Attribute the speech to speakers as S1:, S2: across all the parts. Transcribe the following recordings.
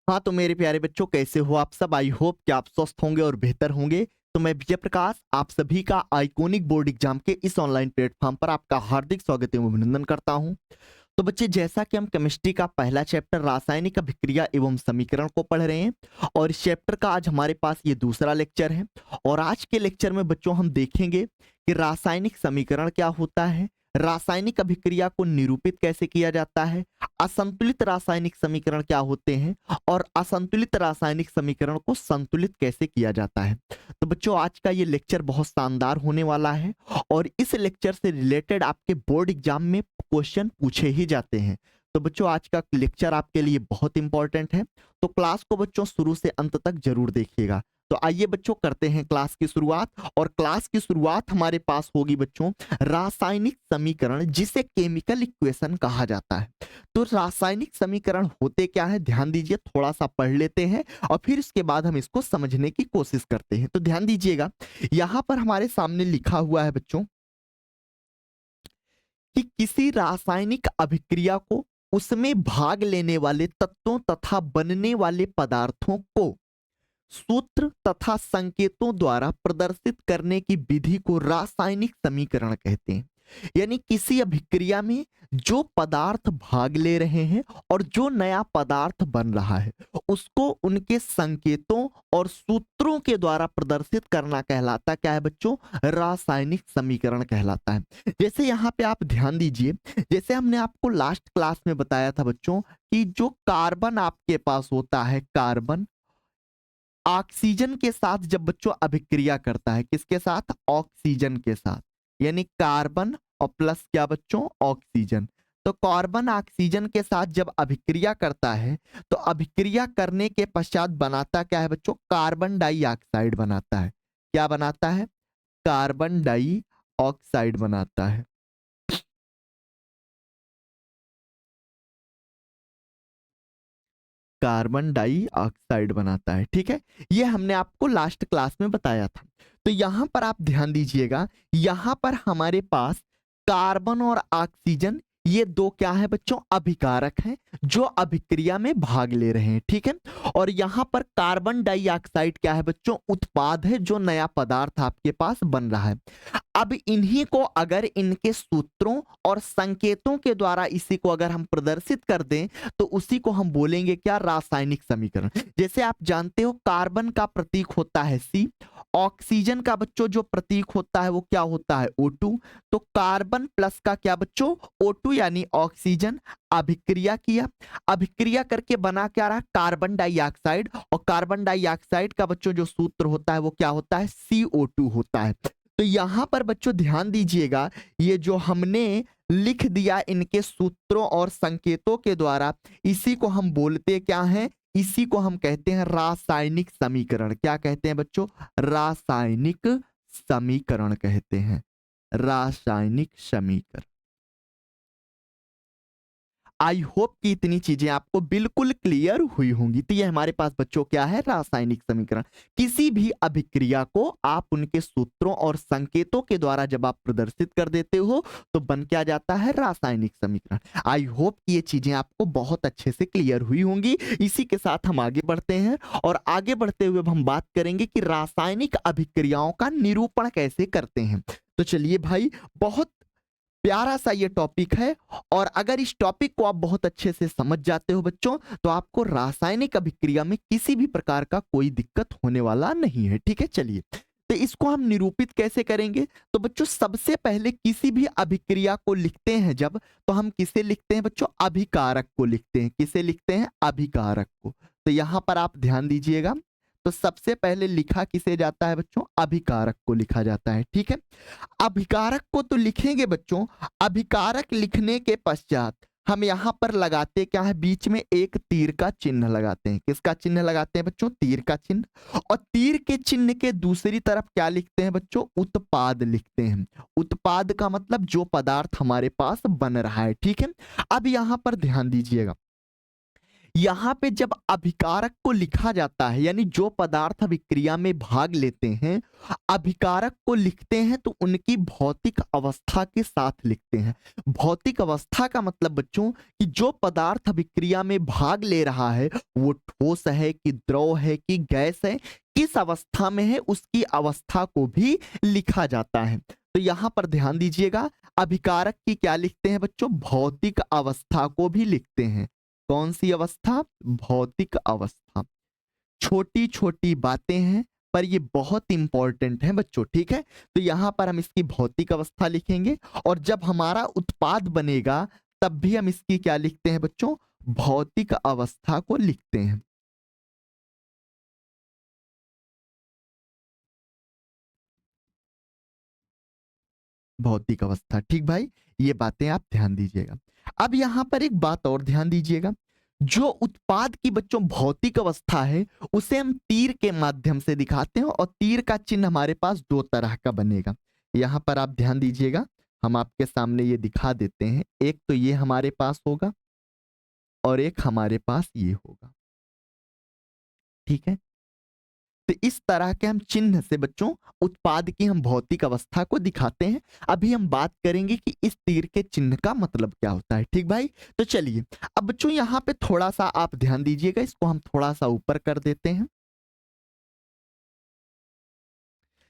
S1: हाँ, तो मेरे प्यारे बच्चों कैसे हो आप सब? आई होप कि आप स्वस्थ होंगे और बेहतर होंगे। तो मैं विजय प्रकाश आप सभी का आइकॉनिक बोर्ड एग्जाम के इस ऑनलाइन प्लेटफॉर्म पर आपका हार्दिक स्वागत एवं अभिनंदन करता हूं। तो बच्चे जैसा कि हम केमिस्ट्री का पहला चैप्टर रासायनिक अभिक्रिया एवं समीकरण को पढ़ रहे हैं और इस चैप्टर का आज हमारे पास ये दूसरा लेक्चर है। और आज के लेक्चर में बच्चों हम देखेंगे कि रासायनिक समीकरण क्या होता है, रासायनिक अभिक्रिया को निरूपित कैसे किया जाता है, असंतुलित रासायनिक समीकरण क्या होते हैं और असंतुलित रासायनिक समीकरण को संतुलित कैसे किया जाता है। तो बच्चों आज का ये लेक्चर बहुत शानदार होने वाला है और इस लेक्चर से रिलेटेड आपके बोर्ड एग्जाम में क्वेश्चन पूछे ही जाते हैं। तो बच्चों आज का लेक्चर आपके लिए बहुत इंपॉर्टेंट है, तो क्लास को बच्चों शुरू से अंत तक जरूर देखिएगा। तो आइए बच्चों करते हैं क्लास की शुरुआत। और क्लास की शुरुआत हमारे पास होगी बच्चों रासायनिक समीकरण, जिसे केमिकल इक्वेशन कहा जाता है। तो रासायनिक समीकरण होते क्या है, ध्यान दीजिए, थोड़ा सा पढ़ लेते हैं और फिर इसके बाद हम इसको समझने की कोशिश करते हैं। तो ध्यान दीजिएगा, यहां पर हमारे सामने लिखा हुआ है बच्चों कि किसी रासायनिक अभिक्रिया को उसमें भाग लेने वाले तत्वों तथा बनने वाले पदार्थों को सूत्र तथा संकेतों द्वारा प्रदर्शित करने की विधि को रासायनिक समीकरण कहते हैं। यानी किसी अभिक्रिया में जो पदार्थ भाग ले रहे हैं और जो नया पदार्थ बन रहा है उसको उनके संकेतों और सूत्रों के द्वारा प्रदर्शित करना कहलाता क्या है बच्चों, रासायनिक समीकरण कहलाता है। जैसे यहाँ पे आप ध्यान दीजिए, जैसे हमने आपको लास्ट क्लास में बताया था बच्चों कि जो कार्बन आपके पास होता है, कार्बन ऑक्सीजन के साथ जब बच्चों अभिक्रिया करता है, किसके साथ, ऑक्सीजन के साथ, यानी कार्बन और प्लस क्या बच्चों, ऑक्सीजन। तो कार्बन ऑक्सीजन के साथ जब अभिक्रिया करता है तो अभिक्रिया करने के पश्चात बनाता क्या है बच्चों, कार्बन डाइऑक्साइड बनाता है। क्या बनाता है, कार्बन डाइऑक्साइड बनाता है। कार्बन डाइऑक्साइड बनाता है, ठीक है। ये हमने आपको लास्ट क्लास में बताया था। तो यहां पर आप ध्यान दीजिएगा, यहां पर हमारे पास कार्बन और ऑक्सीजन ये दो क्या है बच्चों, अभिकारक हैं जो अभिक्रिया में भाग ले रहे हैं, ठीक है। और यहां पर कार्बन डाइऑक्साइड क्या है बच्चों, उत्पाद है जो नया पदार्थ आपके पास बन रहा है। अब इन्हीं को अगर इनके सूत्रों और संकेतों के द्वारा इसी को अगर हम प्रदर्शित कर दें तो उसी को हम बोलेंगे क्या, रासायनिक समीकरण। जैसे आप जानते हो कार्बन का प्रतीक होता है C, ऑक्सीजन का बच्चों जो प्रतीक होता है वो क्या होता है, O2। तो कार्बन प्लस का क्या बच्चों, O2 यानी ऑक्सीजन, अभिक्रिया किया, अभिक्रिया करके बना क्या रहा, कार्बन डाइऑक्साइड। और कार्बन डाइऑक्साइड का बच्चों जो सूत्र होता है वो क्या होता है, CO2 होता है। तो यहां पर बच्चों ध्यान दीजिएगा, ये जो हमने लिख दिया इनके सूत्रों और संकेतों के द्वारा, इसी को हम बोलते क्या हैं, इसी को हम कहते हैं रासायनिक समीकरण। क्या कहते हैं बच्चों, रासायनिक समीकरण कहते हैं, रासायनिक समीकरण। आई होप कि इतनी चीजें आपको बिल्कुल क्लियर हुई होंगी। तो ये हमारे पास बच्चों क्या है, रासायनिक समीकरण। किसी भी अभिक्रिया को आप उनके सूत्रों और संकेतों के द्वारा जब आप प्रदर्शित कर देते हो तो बन क्या जाता है, रासायनिक समीकरण। आई होप कि ये चीजें आपको बहुत अच्छे से क्लियर हुई होंगी। इसी के साथ हम आगे बढ़ते हैं और आगे बढ़ते हुए हम बात करेंगे कि रासायनिक अभिक्रियाओं का निरूपण कैसे करते हैं। तो चलिए भाई, बहुत प्यारा सा ये टॉपिक है और अगर इस टॉपिक को आप बहुत अच्छे से समझ जाते हो बच्चों तो आपको रासायनिक अभिक्रिया में किसी भी प्रकार का कोई दिक्कत होने वाला नहीं है, ठीक है। चलिए, तो इसको हम निरूपित कैसे करेंगे। तो बच्चों सबसे पहले किसी भी अभिक्रिया को लिखते हैं जब, तो हम किसे लिखते हैं बच्चों, अभिकारक को लिखते हैं। किसे लिखते हैं, अभिकारक को। तो यहां पर आप ध्यान दीजिएगा, तो सबसे पहले लिखा किसे जाता है बच्चों, अभिकारक को लिखा जाता है, ठीक है। अभिकारक को तो लिखेंगे बच्चों, अभिकारक लिखने के पश्चात हम यहां पर लगाते क्या है, बीच में एक तीर का चिन्ह लगाते हैं। किसका चिन्ह लगाते हैं बच्चों, तीर का चिन्ह। और तीर के चिन्ह के दूसरी तरफ क्या लिखते हैं बच्चों, उत्पाद लिखते हैं। उत्पाद का मतलब जो पदार्थ हमारे पास बन रहा है, ठीक है। अब यहां पर ध्यान दीजिएगा, यहाँ पे जब अभिकारक को लिखा जाता है, यानी जो पदार्थ अभिक्रिया में भाग लेते हैं, अभिकारक को लिखते हैं तो उनकी भौतिक अवस्था के साथ लिखते हैं। भौतिक अवस्था का मतलब बच्चों कि जो पदार्थ अभिक्रिया में भाग ले रहा है वो ठोस है कि द्रव है कि गैस है, किस अवस्था में है उसकी अवस्था को भी लिखा जाता है। तो यहाँ पर ध्यान दीजिएगा, अभिकारक की क्या लिखते हैं बच्चों? भौतिक अवस्था को भी लिखते हैं। कौन सी अवस्था? भौतिक अवस्था। छोटी छोटी बातें हैं पर ये बहुत इंपॉर्टेंट है बच्चों, ठीक है। तो यहां पर हम इसकी भौतिक अवस्था लिखेंगे और जब हमारा उत्पाद बनेगा तब भी हम इसकी क्या लिखते हैं बच्चों? भौतिक अवस्था को लिखते हैं। भौतिक अवस्था, ठीक भाई, ये बातें आप ध्यान दीजिएगा। अब यहां पर एक बात और ध्यान दीजिएगा, जो उत्पाद की बच्चों भौतिक अवस्था है उसे हम तीर के माध्यम से दिखाते हैं और तीर का चिन्ह हमारे पास दो तरह का बनेगा। यहां पर आप ध्यान दीजिएगा, हम आपके सामने ये दिखा देते हैं। एक तो ये हमारे पास होगा और एक हमारे पास ये होगा, ठीक है। तो इस तरह के हम चिन्ह से बच्चों उत्पाद की हम भौतिक अवस्था को दिखाते हैं। अभी हम बात करेंगे कि इस तीर के चिन्ह का मतलब क्या होता है, ठीक भाई। तो चलिए अब बच्चों यहाँ पे थोड़ा सा आप ध्यान दीजिएगा, इसको हम थोड़ा सा ऊपर कर देते हैं।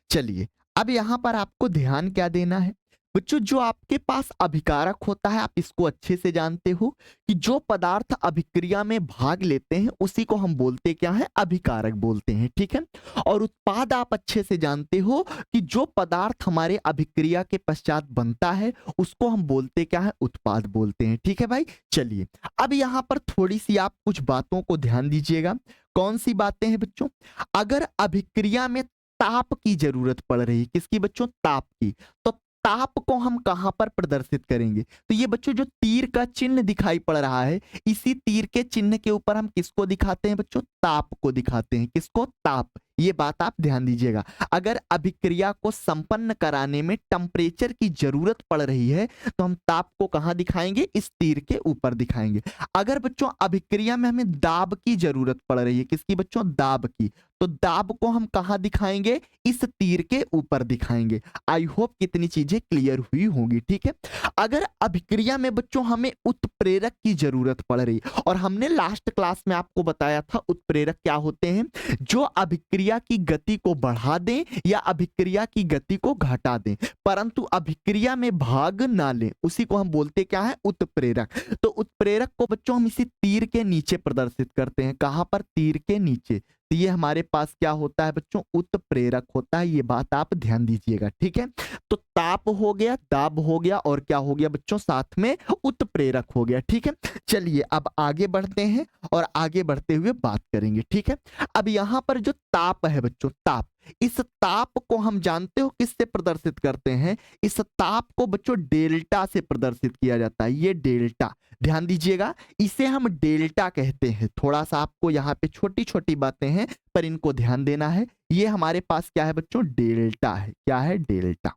S1: चलिए अब यहां पर आपको ध्यान क्या देना है बच्चों, जो आपके पास अभिकारक होता है आप इसको अच्छे से जानते हो कि जो पदार्थ अभिक्रिया में भाग लेते हैं उसी को हम बोलते क्या है? अभिकारक बोलते हैं, ठीक है। और उत्पाद आप अच्छे से जानते हो कि जो पदार्थ हमारे अभिक्रिया के पश्चात बनता है उसको हम बोलते क्या है? उत्पाद बोलते हैं, ठीक है भाई। चलिए अब यहां पर थोड़ी सी आप कुछ बातों को ध्यान दीजिएगा। कौन सी बातें हैं बच्चों? अगर अभिक्रिया में ताप की जरूरत पड़ रही है, किसकी बच्चों? ताप की। तो ताप को हम कहां पर प्रदर्शित करेंगे? तो ये बच्चों जो तीर का चिन्ह दिखाई पड़ रहा है, इसी तीर के चिन्ह के ऊपर हम किसको दिखाते हैं बच्चों? ताप को दिखाते हैं। किसको? ताप। ये बात आप ध्यान दीजिएगा। अगर अभिक्रिया को संपन्न कराने में टेम्परेचर की जरूरत पड़ रही है तो हम ताप को कहां दिखाएंगे? इस तीर के ऊपर दिखाएंगे। अगर बच्चों अभिक्रिया में हमें दाब की जरूरत पड़ रही है, किसकी बच्चों? दाब की, तो दाब को हम कहां दिखाएंगे? इस तीर के ऊपर दिखाएंगे। आई होप कितनी चीजें क्लियर हुई होंगी, ठीक है। अगर अभिक्रिया में बच्चों हमें उत्प्रेरक की जरूरत पड़ रही, और हमने लास्ट क्लास में आपको बताया था उत्प्रेरक क्या होते हैं, जो अभिक्रिया की गति को बढ़ा दें या अभिक्रिया की गति को घटा दें परंतु अभिक्रिया में भाग ना लें, उसी को हम बोलते क्या है? उत्प्रेरक। तो उत्प्रेरक को बच्चों हम इसी तीर के नीचे प्रदर्शित करते हैं। कहां पर? तीर के नीचे। तो ये हमारे पास क्या होता है बच्चों? उत्प्रेरक होता है। ये बात आप ध्यान दीजिएगा, ठीक है। तो ताप हो गया, दाब हो गया और क्या हो गया बच्चों? साथ में उत्प्रेरक हो गया, ठीक है। चलिए अब आगे बढ़ते हैं और आगे बढ़ते हुए बात करेंगे, ठीक है। अब यहां पर जो ताप है बच्चों, ताप, इस ताप को हम जानते हो किससे प्रदर्शित करते हैं? इस ताप को बच्चों डेल्टा से प्रदर्शित किया जाता है। ये डेल्टा, ध्यान दीजिएगा, इसे हम डेल्टा कहते हैं। थोड़ा सा आपको यहाँ पे छोटी छोटी बातें हैं पर इनको ध्यान देना है। ये हमारे पास क्या है बच्चों? डेल्टा है। क्या है? डेल्टा,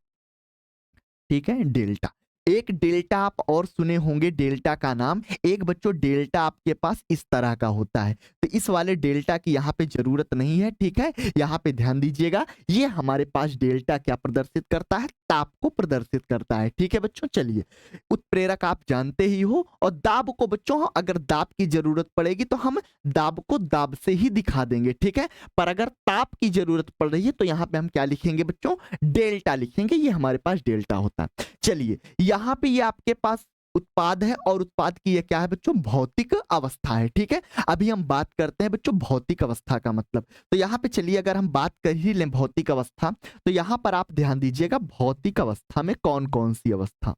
S1: ठीक है, डेल्टा। एक डेल्टा आप और सुने होंगे डेल्टा का नाम। एक बच्चों डेल्टा आपके पास इस तरह का होता है, तो इस वाले डेल्टा की यहाँ पे जरूरत नहीं है, ठीक है। यहाँ पे ध्यान दीजिएगा, ये हमारे पास डेल्टा क्या प्रदर्शित करता है? ताप को प्रदर्शित करता है, ठीक है बच्चों। चलिए उत्प्रेरक आप जानते ही हो, और दाब को बच्चों अगर दाब की जरूरत पड़ेगी तो हम दाब को दाब से ही दिखा देंगे, ठीक है। पर अगर ताप की जरूरत पड़ रही है तो यहाँ पे हम क्या लिखेंगे बच्चों? डेल्टा लिखेंगे। ये हमारे पास डेल्टा होता है। चलिए यहां पे ये आपके पास उत्पाद है और उत्पाद की ये क्या है बच्चों? भौतिक अवस्था है, ठीक है। अभी हम बात करते हैं बच्चों भौतिक अवस्था का मतलब। तो यहां पे चलिए अगर हम बात कर ही लें भौतिक अवस्था, तो यहां पर आप ध्यान दीजिएगा भौतिक अवस्था में कौन कौन सी अवस्था।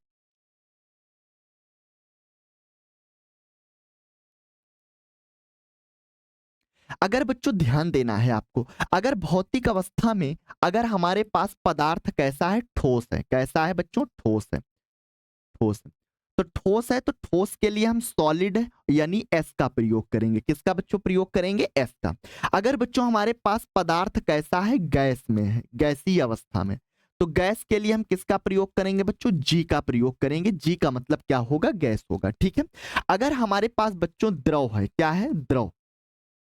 S1: अगर बच्चों ध्यान देना है आपको, अगर भौतिक अवस्था में अगर हमारे पास पदार्थ कैसा है? ठोस है। कैसा है बच्चों? ठोस है। ठोस है। तो ठोस है तो ठोस के लिए हम सॉलिड यानी एस का प्रयोग करेंगे। किसका बच्चों प्रयोग करेंगे? एस का। अगर बच्चों हमारे पास पदार्थ कैसा है? गैस में है, गैसीय अवस्था में, तो गैस के लिए हम किसका प्रयोग करेंगे बच्चों? जी का प्रयोग करेंगे। जी का मतलब क्या होगा? गैस होगा। ठीक है। अगर हमारे पास बच्चों द्रव है, क्या है? द्रव।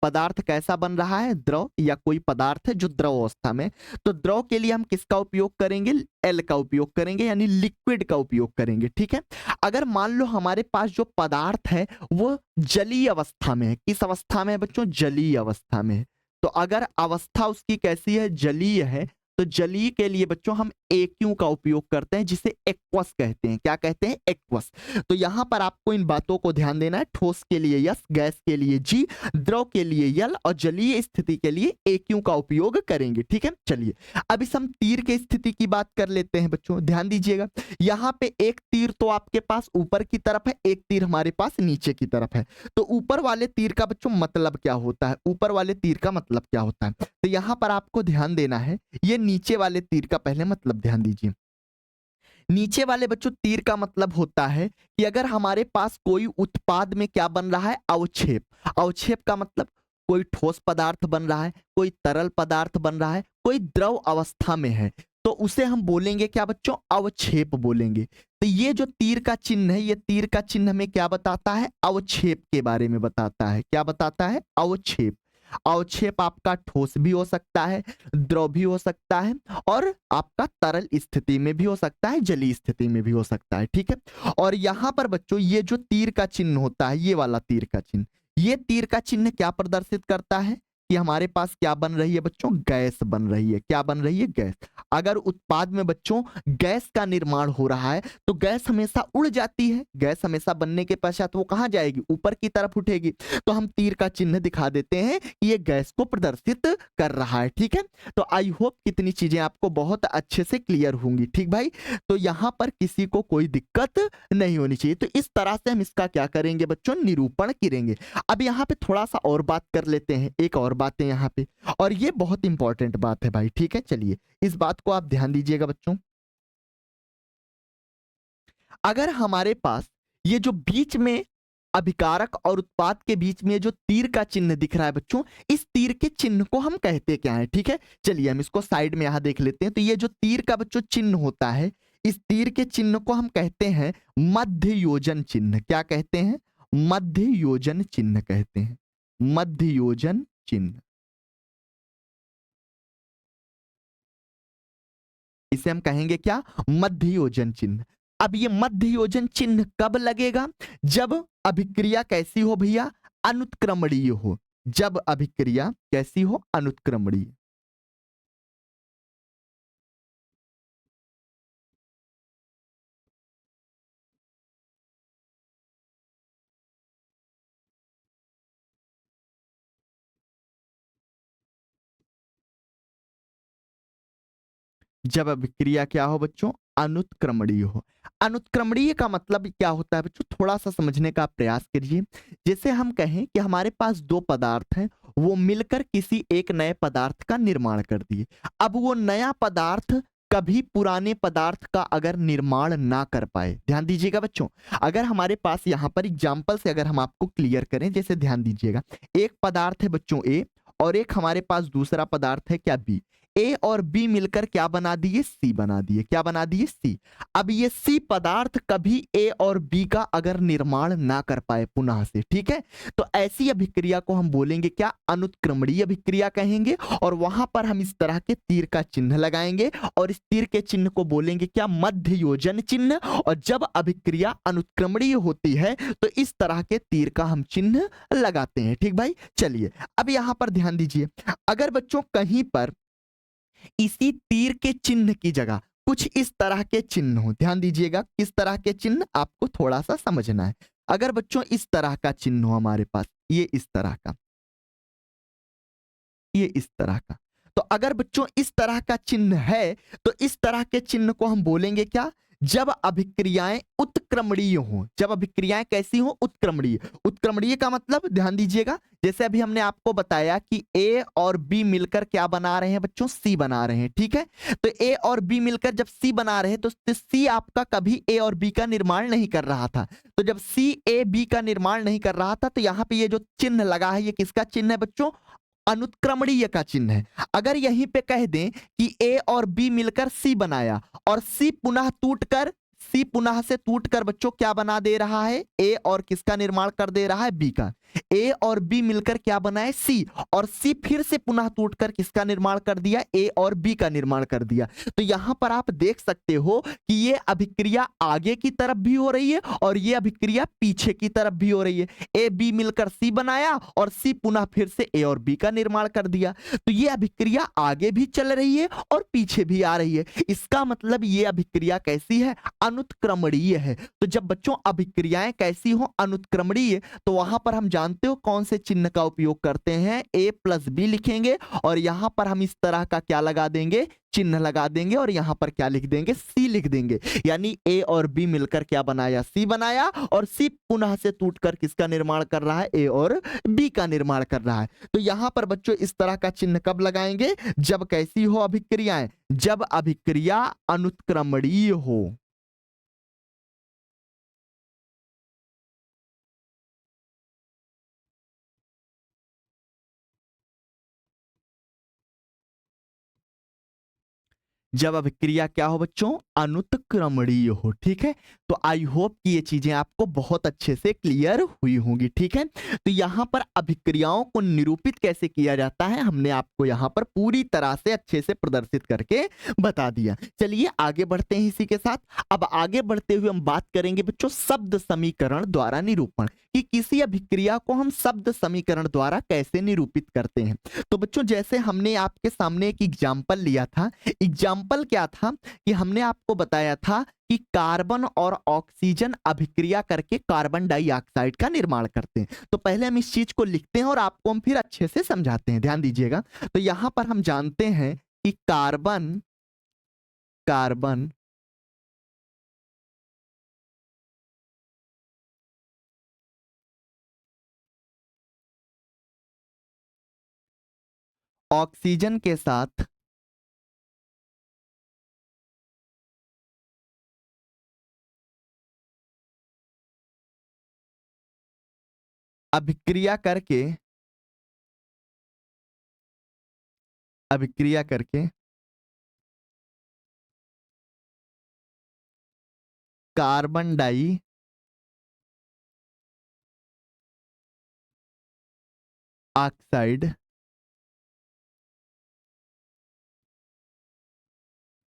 S1: पदार्थ कैसा बन रहा है? द्रव, या कोई पदार्थ है जो द्रव अवस्था में, तो द्रव के लिए हम किसका उपयोग करेंगे? एल का उपयोग करेंगे, यानी लिक्विड का उपयोग करेंगे। ठीक है। अगर मान लो हमारे पास जो पदार्थ है वो जलीय अवस्था में है, किस अवस्था में है बच्चों? जलीय अवस्था में है। तो अगर अवस्था उसकी कैसी है? जलीय है, तो जलीय के लिए बच्चों हम एक्यू का उपयोग करते हैं, जिसे एक्वस कहते हैं। क्या कहते हैं? एक्वस। तो यहां पर आपको इन बातों को ध्यान देना है। ठोस के लिए यस, गैस के लिए जी, द्रव के लिए यल, और जलीय स्थिति के लिए एक्यू का उपयोग करेंगे। ठीक है। चलिए अब इस हम तीर के स्थिति की बात कर लेते हैं बच्चों। ध्यान दीजिएगा, यहां पे एक तीर तो आपके पास ऊपर की तरफ है, एक तीर हमारे पास नीचे की तरफ है। तो ऊपर वाले तीर का बच्चों मतलब क्या होता है? ऊपर वाले तीर का मतलब क्या होता है? तो यहां पर आपको ध्यान देना है, ये नीचे वाले तीर का पहले मतलब ध्यान दीजिए। नीचे वाले बच्चों तीर का मतलब होता है कि अगर हमारे पास कोई उत्पाद में क्या बन रहा है? अवक्षेप। अवक्षेप का मतलब कोई ठोस पदार्थ बन रहा है, कोई तरल पदार्थ बन रहा है, कोई द्रव अवस्था में है, तो उसे हम बोलेंगे क्या बच्चों? अवक्षेप बोलेंगे। तो ये जो तीर का चिन्ह है, ये तीर का चिन्ह हमें क्या बताता है? अवक्षेप के बारे में बताता है। क्या बताता है? अवक्षेप। अवक्षेप आपका ठोस भी हो सकता है, द्रव भी हो सकता है, और आपका तरल स्थिति में भी हो सकता है, जलीय स्थिति में भी हो सकता है। ठीक है। और यहां पर बच्चों ये जो तीर का चिन्ह होता है, ये वाला तीर का चिन्ह, ये तीर का चिन्ह क्या प्रदर्शित करता है? कि हमारे पास क्या बन रही है बच्चों? गैस बन रही है। क्या बन रही है? गैस। अगर उत्पाद में बच्चों गैस का निर्माण हो रहा है, तो गैस हमेशा उड़ जाती है। गैस हमेशा बनने के पश्चात वो कहां जाएगी? ऊपर की तरफ उठेगी। तो हम तीर का चिन्ह दिखा देते हैं कि ये गैस को प्रदर्शित कर रहा है। ठीक है। तो आई होप कितनी चीजें आपको बहुत अच्छे से क्लियर होंगी। ठीक भाई, तो यहां पर किसी को कोई दिक्कत नहीं होनी चाहिए। तो इस तरह से हम इसका क्या करेंगे बच्चों? निरूपण करेंगे। अब यहाँ पे थोड़ा सा और बात कर लेते हैं, एक और बात है यहाँ पे, और ये बहुत इंपॉर्टेंट बात है भाई। ठीक है। चलिए इस बात को आप ध्यान दीजिएगा बच्चों। अगर हमारे पास ये जो बीच में अभिकारक और उत्पाद के बीच में जो तीर का चिन्ह दिख रहा है बच्चों, इस तीर के चिन्ह को हम कहते क्या है? ठीक है। चलिए हम इसको साइड में यहां देख लेते हैं। तो ये जो तीर का बच्चों चिन्ह होता है, इस तीर के चिन्ह को हम कहते हैं मध्य योजन चिन्ह। क्या कहते हैं? मध्य योजन चिन्ह कहते हैं। मध्य योजन चिन्ह, इसे हम कहेंगे क्या? मध्य योजन चिन्ह। अब ये मध्य योजन चिन्ह कब लगेगा? जब अभिक्रिया कैसी हो भैया? अनुत्क्रमणीय हो। जब अभिक्रिया कैसी हो? अनुत्क्रमणीय। जब अभिक्रिया क्या हो बच्चों? अनुत्क्रमणीय हो। अनुत्क्रमणीय का मतलब क्या होता है बच्चों? थोड़ा सा समझने का प्रयास करिए। जैसे हम कहें कि हमारे पास दो पदार्थ हैं, वो मिलकर किसी एक नए पदार्थ का निर्माण कर दिए। अब वो नया पदार्थ कभी पुराने पदार्थ का अगर निर्माण ना कर पाए, ध्यान दीजिएगा बच्चों। अगर हमारे पास यहाँ पर एग्जाम्पल से अगर हम आपको क्लियर करें, जैसे ध्यान दीजिएगा, एक पदार्थ है बच्चों ए, और एक हमारे पास दूसरा पदार्थ है क्या? बी। ए और बी मिलकर क्या बना दिए? सी बना दिए। क्या बना दिए? सी। अब ये सी पदार्थ कभी ए और बी का अगर निर्माण ना कर पाए पुनः से, ठीक है, तो ऐसी अभिक्रिया को हम बोलेंगे क्या? अनुत्क्रमणीय अभिक्रिया कहेंगे। और वहां पर हम इस तरह के तीर का चिन्ह लगाएंगे, और इस तीर के चिन्ह को बोलेंगे क्या? मध्य योजन चिन्ह। और जब अभिक्रिया अनुत्क्रमणीय होती है तो इस तरह के तीर का हम चिन्ह लगाते हैं। ठीक भाई। चलिए अब यहां पर ध्यान दीजिए, अगर बच्चों कहीं पर इसी तीर के चिन्ह की जगह कुछ इस तरह के चिन्ह हो, ध्यान दीजिएगा किस तरह के चिन्ह आपको थोड़ा सा समझना है। अगर बच्चों इस तरह का चिन्ह हो हमारे पास, ये इस तरह का, ये इस तरह का, तो अगर बच्चों इस तरह का चिन्ह है, तो इस तरह के चिन्ह को हम बोलेंगे क्या? जब अभिक्रियाएं उत्क्रमणीय हो। जब अभिक्रियाएं कैसी हो? उत्क्रमणीय। उत्क्रमणीय का मतलब ध्यान दीजिएगा, जैसे अभी हमने आपको बताया कि ए और बी मिलकर क्या बना रहे हैं बच्चों? सी बना रहे हैं। ठीक है। तो ए और बी मिलकर जब सी बना रहे हैं, तो सी आपका कभी ए और बी का निर्माण नहीं कर रहा था। तो जब सी ए बी का निर्माण नहीं कर रहा था, तो यहाँ पे ये जो चिन्ह लगा है, ये किसका चिन्ह है बच्चों? अनुत्क्रमणीय का चिन्ह है। अगर यहीं पे कह दें कि ए और बी मिलकर सी बनाया और सी पुनः से टूटकर बच्चों क्या बना दे रहा है, ए और किसका निर्माण कर दे रहा है, बी का। ए और बी मिलकर क्या बनाए, सी, और सी फिर से पुनः टूटकर किसका निर्माण कर दिया, ए और बी का निर्माण कर दिया। तो यहां पर आप देख सकते हो कि ये अभिक्रिया आगे की तरफ भी हो रही है और ये अभिक्रिया पीछे की तरफ भी हो रही है। ए बी मिलकर सी बनाया और सी पुनः फिर से ए और बी का निर्माण कर दिया। तो ये अभिक्रिया आगे भी चल रही है और पीछे भी आ रही है। इसका मतलब ये अभिक्रिया कैसी है, अनुत्क्रमणीय है। तो जब बच्चों अभिक्रियाएं कैसी हो, अनुत्क्रमणीय, तो वहां पर हम जानते हो कौन से चिन्ह का उपयोग करते हैं, ए प्लस बी लिखेंगे और यहां पर हम इस तरह का क्या लगा देंगे, चिन्ह लगा देंगे और यहां पर क्या लिख देंगे, सी लिख देंगे। यानी ए और बी मिलकर क्या बनाया, सी बनाया, और सी पुनः से टूटकर किसका निर्माण कर रहा है, ए और बी का निर्माण कर रहा है। तो यहां पर बच्चों इस तरह का चिन्ह कब लगाएंगे, जब कैसी हो अभिक्रियाएं, जब अभिक्रिया अनुत्क्रमणीय हो। जब अभिक्रिया क्या हो बच्चों, अनुत्क्रमणीय हो। ठीक है, तो आई होप कि ये चीजें आपको बहुत अच्छे से क्लियर हुई होंगी। ठीक है, तो यहां पर अभिक्रियाओं को निरूपित कैसे किया जाता है हमने आपको यहां पर पूरी तरह से अच्छे से प्रदर्शित करके बता दिया। चलिए आगे बढ़ते हैं इसी के साथ। अब आगे बढ़ते हुए हम बात करेंगे बच्चों शब्द समीकरण द्वारा निरूपण, कि किसी अभिक्रिया को हम शब्द समीकरण द्वारा कैसे निरूपित करते हैं। तो बच्चों जैसे हमने आपके सामने एक एग्जाम्पल लिया था, एग्जाम्पल क्या था कि हमने आपको बताया था कि कार्बन और ऑक्सीजन अभिक्रिया करके कार्बन डाइऑक्साइड का निर्माण करते हैं। तो पहले हम इस चीज को लिखते हैं और आपको हम फिर अच्छे से समझाते हैं, ध्यान दीजिएगा। तो यहां पर हम जानते हैं कि कार्बन कार्बन ऑक्सीजन के साथ अभिक्रिया करके अभिक्रिया करके कार्बन डाई ऑक्साइड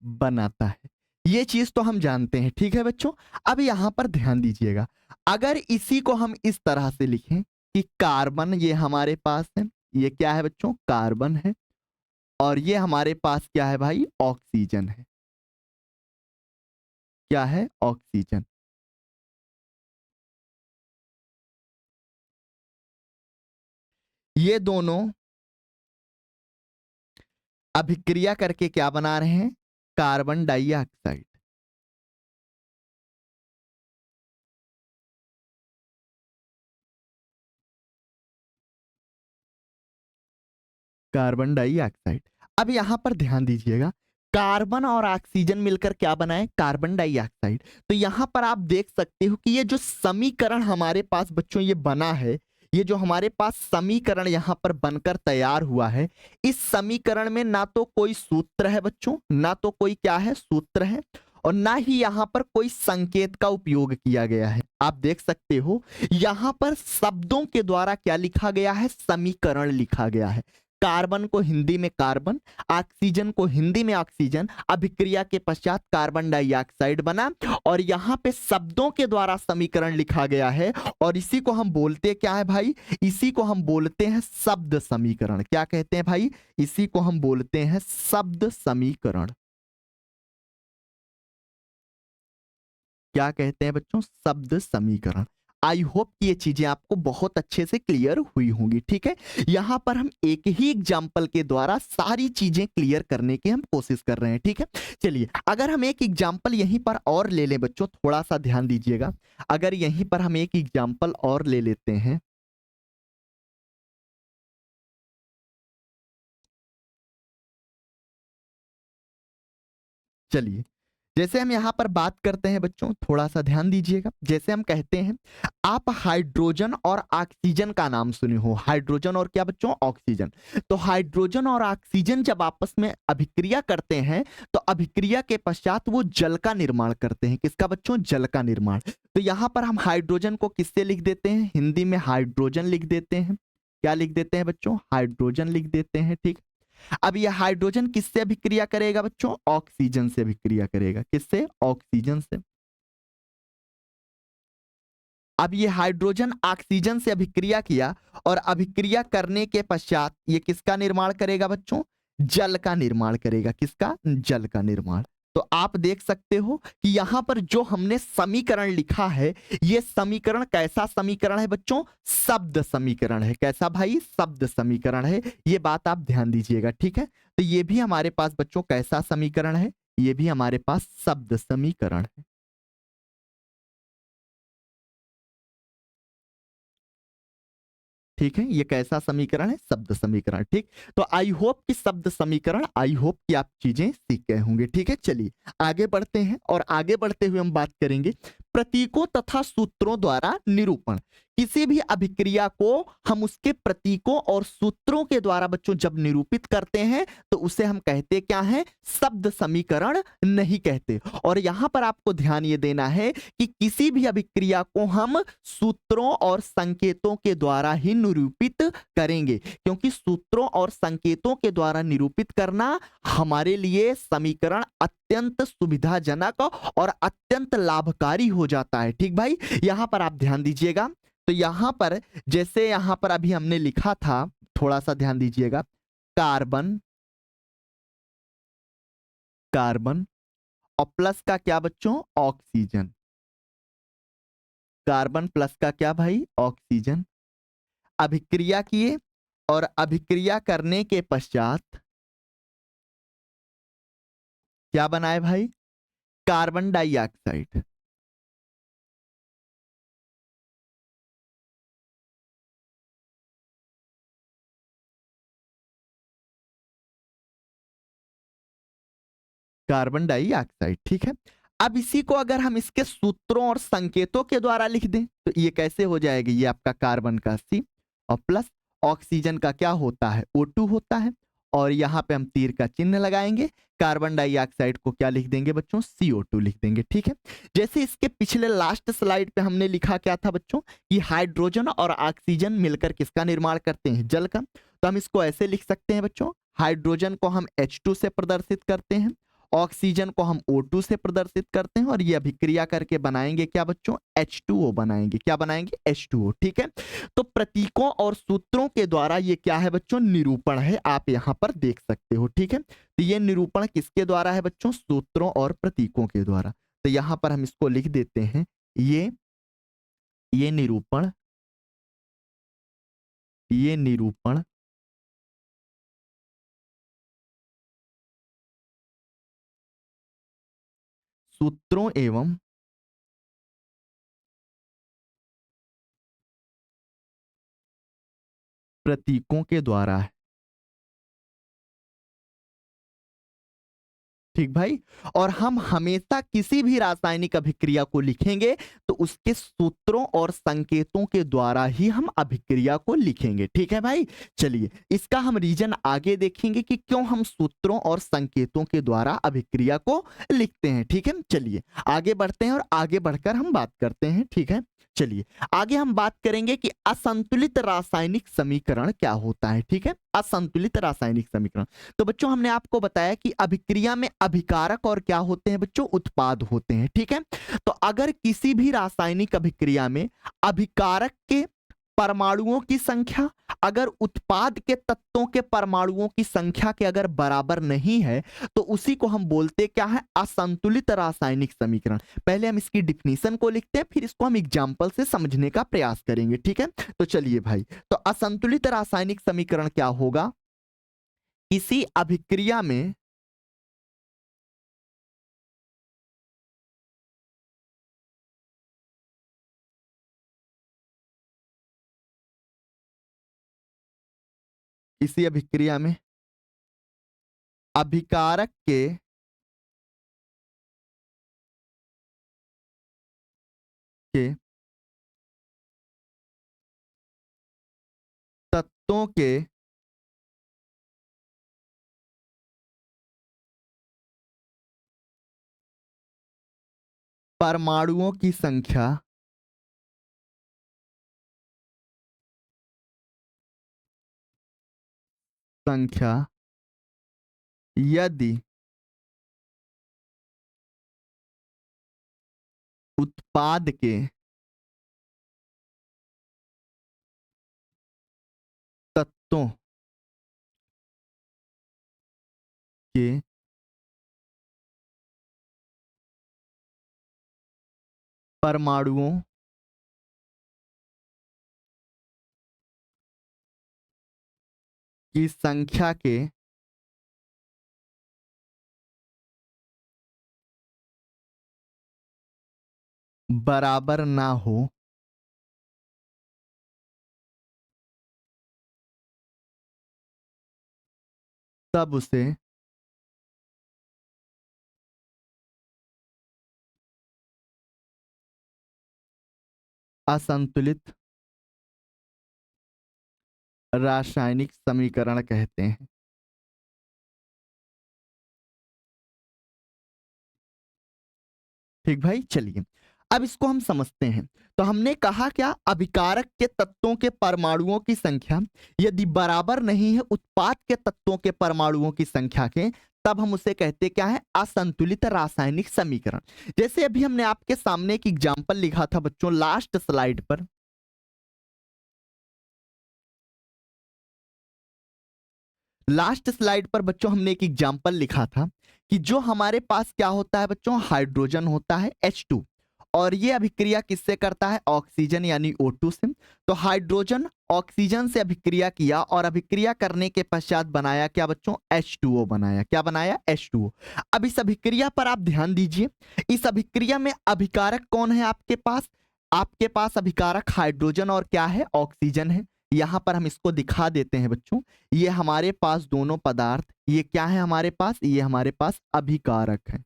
S1: बनाता है। ये चीज तो हम जानते हैं, ठीक है बच्चों। अब यहां पर ध्यान दीजिएगा, अगर इसी को हम इस तरह से लिखें कि कार्बन ये हमारे पास है, ये क्या है बच्चों, कार्बन है, और ये हमारे पास क्या है भाई, ऑक्सीजन है। क्या है, ऑक्सीजन। ये दोनों अभिक्रिया करके क्या बना रहे हैं, कार्बन डाइऑक्साइड। Carbon dioxide. अब यहां पर ध्यान दीजिएगा, कार्बन और ऑक्सीजन मिलकर क्या बनाए, कार्बन डाइऑक्साइड। तो यहां पर आप देख सकते हो कि ये जो समीकरण हमारे पास बच्चों ये बना है, ये जो हमारे पास समीकरण यहां पर बनकर तैयार हुआ है, इस समीकरण में ना तो कोई सूत्र है बच्चों, ना तो कोई क्या है, सूत्र है, और ना ही यहां पर कोई संकेत का उपयोग किया गया है। आप देख सकते हो यहां पर शब्दों के द्वारा क्या लिखा गया है, समीकरण लिखा गया है। कार्बन को हिंदी में कार्बन, ऑक्सीजन को हिंदी में ऑक्सीजन, अभिक्रिया के पश्चात कार्बन डाइऑक्साइड बना, और यहां पे शब्दों के द्वारा समीकरण लिखा गया है। और इसी को हम बोलते क्या है भाई, इसी को हम बोलते हैं शब्द समीकरण। क्या कहते हैं भाई, इसी को हम बोलते हैं शब्द समीकरण। क्या कहते हैं बच्चों, शब्द समीकरण। आई होप कि ये चीजें आपको बहुत अच्छे से क्लियर हुई होंगी। ठीक है, यहां पर हम एक ही एग्जाम्पल के द्वारा सारी चीजें क्लियर करने की हम कोशिश कर रहे हैं। ठीक है, चलिए अगर हम एक एग्जाम्पल यहीं पर और ले लें बच्चों, थोड़ा सा ध्यान दीजिएगा। अगर यहीं पर हम एक एग्जाम्पल और ले लेते हैं, चलिए जैसे हम यहाँ पर बात करते हैं बच्चों, थोड़ा सा ध्यान दीजिएगा। जैसे हम कहते हैं, आप हाइड्रोजन और ऑक्सीजन का नाम सुने हो, हाइड्रोजन और क्या बच्चों, ऑक्सीजन। तो हाइड्रोजन और ऑक्सीजन जब आपस में अभिक्रिया करते हैं तो अभिक्रिया के पश्चात वो जल का निर्माण करते हैं। किसका बच्चों, जल का निर्माण। तो यहाँ पर हम हाइड्रोजन को किससे लिख देते हैं, हिंदी में हाइड्रोजन लिख देते हैं। क्या लिख देते हैं बच्चों, हाइड्रोजन लिख देते हैं। ठीक, अब यह हाइड्रोजन किससे अभिक्रिया करेगा बच्चों, ऑक्सीजन से अभिक्रिया करेगा। किससे, ऑक्सीजन से। अब ये हाइड्रोजन ऑक्सीजन से अभिक्रिया किया और अभिक्रिया करने के पश्चात ये किसका निर्माण करेगा बच्चों, जल का निर्माण करेगा। किसका, जल का निर्माण। तो आप देख सकते हो कि यहां पर जो हमने समीकरण लिखा है, ये समीकरण कैसा समीकरण है बच्चों, शब्द समीकरण है। कैसा भाई, शब्द समीकरण है। ये बात आप ध्यान दीजिएगा। ठीक है, तो ये भी हमारे पास बच्चों कैसा समीकरण है, ये भी हमारे पास शब्द समीकरण है। ठीक है, ये कैसा समीकरण है, शब्द समीकरण। ठीक, तो आई होप कि शब्द समीकरण, आई होप कि आप चीजें सीख गए होंगे। ठीक है, चलिए आगे बढ़ते हैं और आगे बढ़ते हुए हम बात करेंगे प्रतीकों तथा सूत्रों द्वारा निरूपण। किसी भी अभिक्रिया को हम उसके प्रतीकों और सूत्रों के द्वारा बच्चों जब निरूपित करते हैं तो उसे हम कहते क्या है, शब्द समीकरण नहीं कहते। और यहां पर आपको ध्यान ये देना है कि किसी भी अभिक्रिया को हम सूत्रों और संकेतों के द्वारा ही निरूपित करेंगे, क्योंकि सूत्रों और संकेतों के द्वारा निरूपित करना हमारे लिए समीकरण अत्यंत सुविधाजनक और अत्यंत लाभकारी हो जाता है। ठीक भाई, यहां पर आप ध्यान दीजिएगा। तो यहां पर जैसे यहां पर अभी हमने लिखा था, थोड़ा सा ध्यान दीजिएगा, कार्बन, कार्बन और प्लस का क्या बच्चों, ऑक्सीजन। कार्बन प्लस का क्या भाई, ऑक्सीजन। अभिक्रिया किए और अभिक्रिया करने के पश्चात क्या बनाए भाई, कार्बन डाइऑक्साइड। Carbon dioxide. ठीक है, अब इसी को अगर हम इसके सूत्रों और संकेतों के द्वारा लिख दें तो ये कैसे हो जाएगा, ये आपका कार्बन का C और प्लस ऑक्सीजन का क्या होता है, O2 होता है। और यहां पे हम तीर का चिन्ह लगाएंगे, कार्बन डाइऑक्साइड को क्या लिख देंगे बच्चों, CO2 लिख देंगे। ठीक है, जैसे इसके पिछले लास्ट स्लाइड पे हमने लिखा क्या था बच्चों, कि हाइड्रोजन और ऑक्सीजन मिलकर किसका निर्माण करते हैं, जल का। तो हम इसको ऐसे लिख सकते हैं बच्चों, हाइड्रोजन को हम H2 से प्रदर्शित करते हैं, ऑक्सीजन को हम O2 से प्रदर्शित करते हैं और ये अभिक्रिया करके बनाएंगे क्या बच्चों, H2O बनाएंगे। क्या बनाएंगे, H2O। ठीक है, तो प्रतीकों और सूत्रों के द्वारा ये क्या है बच्चों, निरूपण है, आप यहां पर देख सकते हो। ठीक है, तो ये निरूपण किसके द्वारा है बच्चों, सूत्रों और प्रतीकों के द्वारा। तो यहां पर हम इसको लिख देते हैं, ये निरूपण, ये निरूपण सूत्रों एवं प्रतीकों के द्वारा है। ठीक भाई, और हम हमेशा किसी भी रासायनिक अभिक्रिया को लिखेंगे तो उसके सूत्रों और संकेतों के द्वारा ही हम अभिक्रिया को लिखेंगे। ठीक है भाई, चलिए इसका हम रीजन आगे देखेंगे कि क्यों हम सूत्रों और संकेतों के द्वारा अभिक्रिया को लिखते हैं। ठीक है, चलिए आगे बढ़ते हैं और आगे बढ़कर हम बात करते हैं। ठीक है, चलिए आगे हम बात करेंगे कि असंतुलित रासायनिक समीकरण क्या होता है। ठीक है, असंतुलित रासायनिक समीकरण। तो बच्चों हमने आपको बताया कि अभिक्रिया में अभिकारक और क्या होते हैं बच्चों, उत्पाद होते हैं। ठीक है, तो अगर किसी भी रासायनिक अभिक्रिया में अभिकारक के परमाणुओं की संख्या अगर उत्पाद के तत्वों के परमाणुओं की संख्या के अगर बराबर नहीं है तो उसी को हम बोलते क्या है, असंतुलित रासायनिक समीकरण। पहले हम इसकी डिफिनीशन को लिखते हैं, फिर इसको हम एग्जाम्पल से समझने का प्रयास करेंगे। ठीक है, तो चलिए भाई, तो असंतुलित रासायनिक समीकरण क्या होगा, किसी अभिक्रिया में किसी अभिक्रिया में अभिकारक के के तत्वों के परमाणुओं की संख्या यदि उत्पाद के तत्वों के परमाणुओं की संख्या के बराबर ना हो तब उसे असंतुलित रासायनिक समीकरण कहते हैं। ठीक भाई, चलिए अब इसको हम समझते हैं। तो हमने कहा क्या, अभिकारक के तत्वों के परमाणुओं की संख्या यदि बराबर नहीं है उत्पाद के तत्वों के परमाणुओं की संख्या के, तब हम उसे कहते क्या है, असंतुलित रासायनिक समीकरण। जैसे अभी हमने आपके सामने एक एग्जांपल लिखा था बच्चों लास्ट स्लाइड पर, लास्ट स्लाइड पर बच्चों हमने एक एग्जांपल लिखा था कि जो हमारे पास क्या होता है बच्चों, हाइड्रोजन होता है H2, और ये अभिक्रिया किससे करता है, ऑक्सीजन यानी O2 से। तो हाइड्रोजन ऑक्सीजन से अभिक्रिया किया और अभिक्रिया करने के पश्चात बनाया क्या बच्चों, H2O बनाया। क्या बनाया, H2O। अब इस अभिक्रिया पर आप ध्यान दीजिए, इस अभिक्रिया में अभिकारक कौन है आपके पास, आपके पास अभिकारक हाइड्रोजन और क्या है, ऑक्सीजन है। यहां पर हम इसको दिखा देते हैं बच्चों, ये हमारे पास दोनों पदार्थ, ये क्या है हमारे पास, ये हमारे पास अभिकारक है,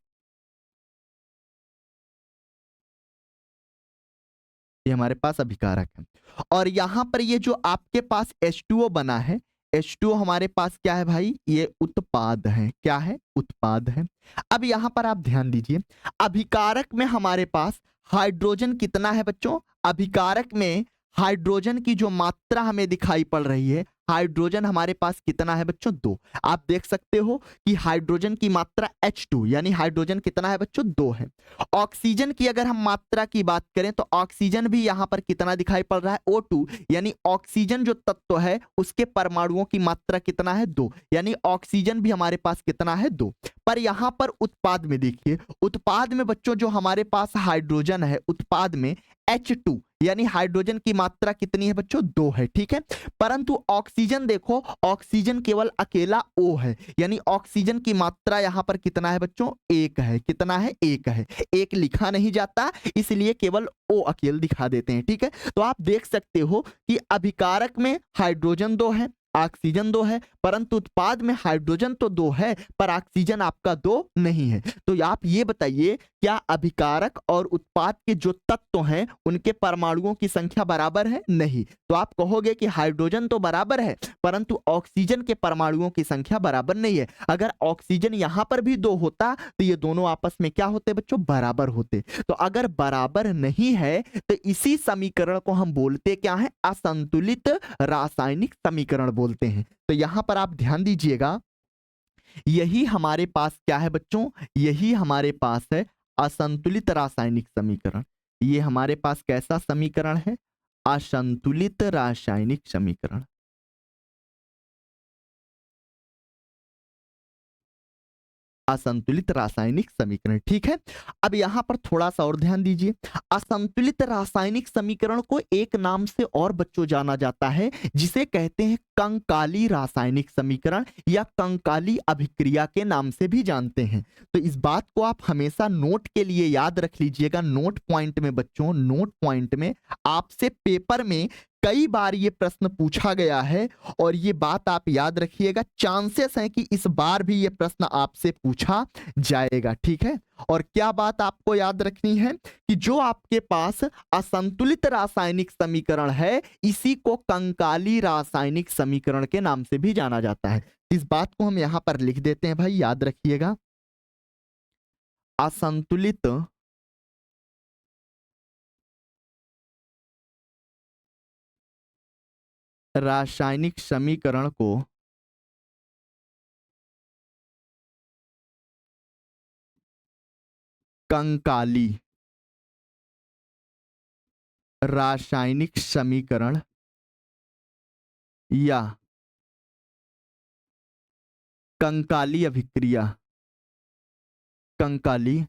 S1: ये हमारे पास अभिकारक है। और यहां पर ये जो आपके पास H2O बना है, H2O हमारे पास क्या है भाई, ये उत्पाद है। क्या है, उत्पाद है। अब यहां पर आप ध्यान दीजिए, अभिकारक में हमारे पास हाइड्रोजन कितना है बच्चों, अभिकारक में हाइड्रोजन की जो मात्रा हमें दिखाई पड़ रही है, हाइड्रोजन हमारे पास कितना है बच्चों, 2। आप देख सकते हो कि हाइड्रोजन की मात्रा H2 यानी हाइड्रोजन कितना है बच्चों, 2 है। ऑक्सीजन की अगर हम मात्रा की बात करें तो ऑक्सीजन भी यहां पर कितना दिखाई पड़ रहा है, O2, यानी ऑक्सीजन जो तत्व है उसके परमाणुओं की मात्रा कितना है, 2, यानी ऑक्सीजन भी हमारे पास कितना है, 2। पर यहां पर उत्पाद में देखिए, उत्पाद में बच्चों जो हमारे पास हाइड्रोजन है, उत्पाद में H2 यानी हाइड्रोजन की मात्रा कितनी है बच्चों, 2 है। ठीक है, परंतु ऑक्सीजन देखो, ऑक्सीजन केवल अकेला O है, यानी ऑक्सीजन की मात्रा यहां पर कितना है बच्चों, 1 है। कितना है, 1 है। 1 लिखा नहीं जाता, इसलिए केवल O अकेले दिखा देते हैं। ठीक है, तो आप देख सकते हो कि अभिकारक में हाइड्रोजन 2 है, ऑक्सीजन 2 है, परंतु उत्पाद में हाइड्रोजन तो 2 है पर ऑक्सीजन आपका 2 नहीं है। तो आप ये बताइए, क्या अभिकारक और उत्पाद के जो तत्व हैं उनके परमाणुओं की संख्या बराबर है, नहीं। तो आप कहोगे कि हाइड्रोजन तो बराबर है परंतु ऑक्सीजन के परमाणुओं की संख्या बराबर नहीं है। अगर ऑक्सीजन यहां पर भी 2 होता तो ये दोनों आपस में क्या होते बच्चों, बराबर होते। तो अगर बराबर नहीं है तो इसी समीकरण को हम बोलते क्या है, असंतुलित रासायनिक समीकरण बोलते हैं। तो यहां पर आप ध्यान दीजिएगा, यही हमारे पास क्या है बच्चों, यही हमारे पास है असंतुलित रासायनिक समीकरण। ये हमारे पास कैसा समीकरण है, असंतुलित रासायनिक समीकरण। असंतुलित रासायनिक समीकरण। ठीक है, अब यहां पर थोड़ा सा और ध्यान दीजिए, असंतुलित रासायनिक समीकरण को एक नाम से और बच्चों जाना जाता है जिसे कहते हैं कंकाली रासायनिक समीकरण या कंकाली अभिक्रिया के नाम से भी जानते हैं। तो इस बात को आप हमेशा नोट के लिए याद रख लीजिएगा, नोट पॉइंट में बच्चों, नोट पॉइंट में आपसे पेपर में कई बार ये प्रश्न पूछा गया है और ये बात आप याद रखिएगा, चांसेस हैं कि इस बार भी ये प्रश्न आपसे पूछा जाएगा, ठीक है। और क्या बात आपको याद रखनी है कि जो आपके पास असंतुलित रासायनिक समीकरण है, इसी को कंकाली रासायनिक समीकरण के नाम से भी जाना जाता है। इस बात को हम यहां पर लिख देते हैं भाई, याद रखिएगा। असंतुलित रासायनिक समीकरण को कंकाली रासायनिक समीकरण या कंकाली अभिक्रिया, कंकाली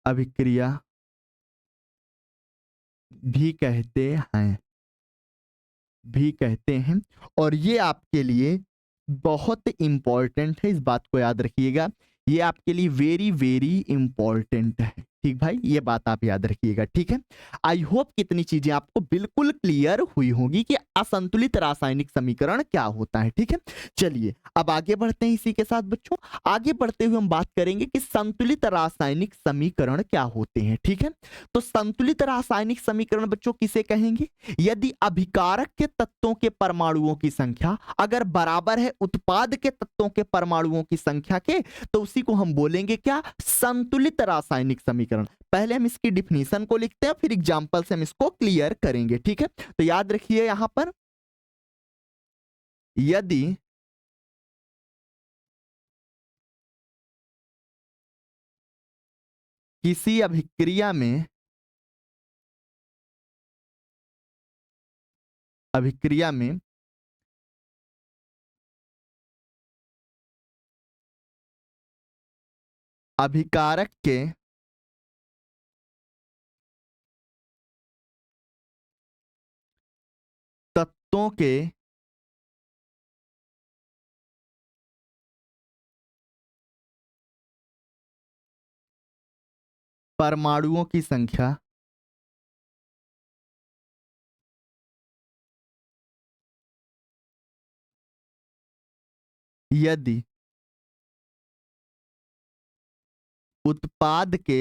S1: अभिक्रिया भी कहते हैं, भी कहते हैं। और ये आपके लिए बहुत इंपॉर्टेंट है, इस बात को याद रखिएगा। ये आपके लिए वेरी वेरी इंपॉर्टेंट है, ठीक भाई, ये बात आप याद रखिएगा, ठीक है। आई होप कितनी चीजें आपको बिल्कुल क्लियर हुई होंगी कि असंतुलित रासायनिक समीकरण क्या होता है, ठीक है। चलिए अब आगे बढ़ते हैं इसी के साथ बच्चों। आगे बढ़ते हुए हम बात करेंगे कि संतुलित रासायनिक समीकरण क्या होते हैं, ठीक है। तो संतुलित रासायनिक समीकरण बच्चों किसे कहेंगे? यदि अभिकारक के तत्वों के परमाणुओं की संख्या अगर बराबर है उत्पाद के तत्वों के परमाणुओं की संख्या के, तो उसी को हम बोलेंगे क्या? संतुलित रासायनिक समीकरण। पहले हम इसकी डिफिनीशन को लिखते हैं, फिर एग्जांपल से हम इसको क्लियर करेंगे, ठीक है। तो याद रखिए यहां पर, यदि किसी अभिक्रिया में अभिकारक के तत्वों के परमाणुओं की संख्या यदि उत्पाद के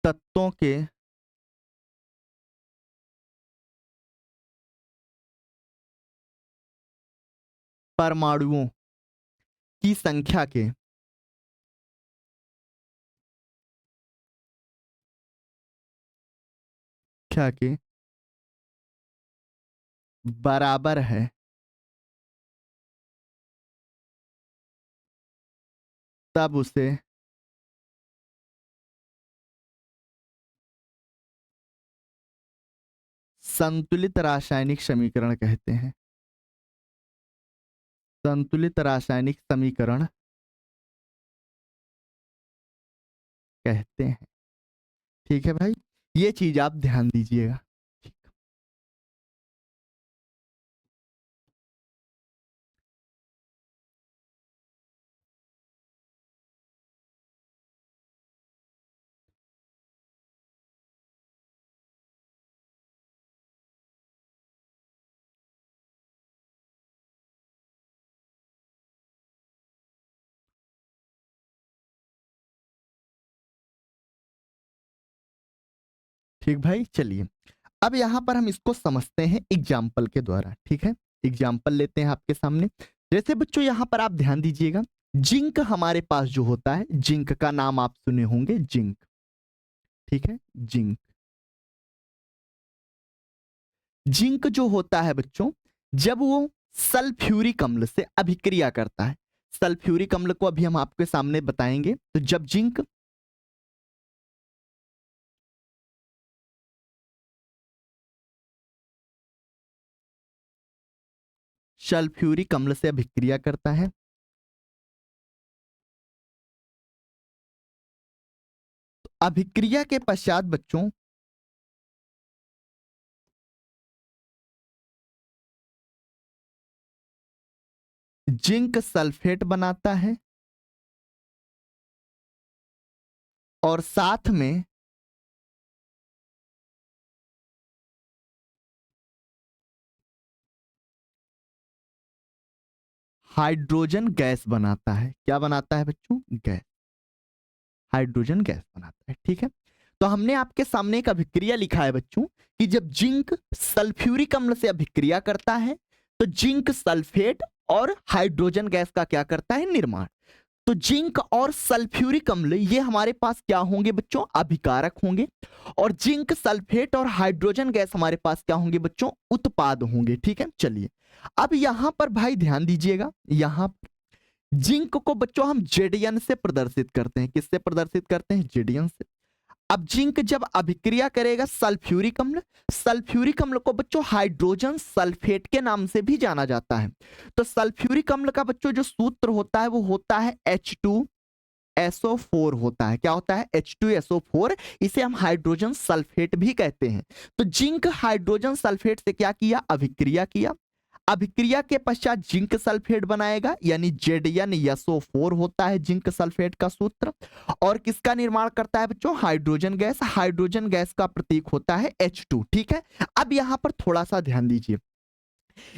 S1: तत्वों के परमाणुओं की संख्या के बराबर है, तब उसे संतुलित रासायनिक समीकरण कहते हैं। संतुलित रासायनिक समीकरण कहते हैं, ठीक है भाई, ये चीज आप ध्यान दीजिएगा। ठीक भाई, चलिए अब यहां पर हम इसको समझते हैं एग्जाम्पल के द्वारा, ठीक है। एग्जाम्पल लेते हैं आपके सामने। जैसे बच्चों यहां पर आप ध्यान दीजिएगा, जिंक हमारे पास जो होता है, जिंक का नाम आप सुने होंगे, जिंक, ठीक है। जिंक, जिंक जो होता है बच्चों, जब वो सल्फ्यूरिक अम्ल से अभिक्रिया करता है, सल्फ्यूरिक अम्ल को अभी हम आपके सामने बताएंगे, तो जब जिंक सल्फ्यूरिक अम्ल से अभिक्रिया करता है, तो अभिक्रिया के पश्चात बच्चों जिंक सल्फेट बनाता है और साथ में हाइड्रोजन गैस बनाता है। क्या बनाता है बच्चों? गैस, हाइड्रोजन गैस बनाता है। ठीक है, तो हमने आपके सामने एक अभिक्रिया लिखा है बच्चों कि जब जिंक सल्फ्यूरिक अम्ल से अभिक्रिया करता है तो जिंक सल्फेट और हाइड्रोजन गैस का क्या करता है? निर्माण। तो जिंक और सल्फ्यूरिक अम्ल ये हमारे पास क्या होंगे बच्चों? अभिकारक होंगे। और जिंक सल्फेट और हाइड्रोजन गैस हमारे पास क्या होंगे बच्चों? उत्पाद होंगे। ठीक है, चलिए अब यहां पर भाई ध्यान दीजिएगा, यहां जिंक को बच्चों हम जेडीएन से प्रदर्शित करते हैं। किससे प्रदर्शित करते हैं? जेडीएन से। अब जिंक जब अभिक्रिया करेगा सल्फ्यूरिक अम्ल, सल्फ्यूरिक अम्ल को बच्चों हाइड्रोजन सल्फेट के नाम से भी जाना जाता है। तो सल्फ्यूरिक अम्ल का बच्चों जो सूत्र होता है वो होता है H2SO4 होता है। क्या होता है? H2SO4। इसे हम हाइड्रोजन सल्फेट भी कहते हैं। तो जिंक हाइड्रोजन सल्फेट से क्या किया? अभिक्रिया किया। अभिक्रिया के पश्चात जिंक सल्फेट बनाएगा, यानी ZnSO4 होता है जिंक सल्फेट का सूत्र। और किसका निर्माण करता है बच्चों? Hydrogen gas. हाइड्रोजन गैस का प्रतीक होता है H2। ठीक है, अब यहां पर थोड़ा सा ध्यान दीजिए,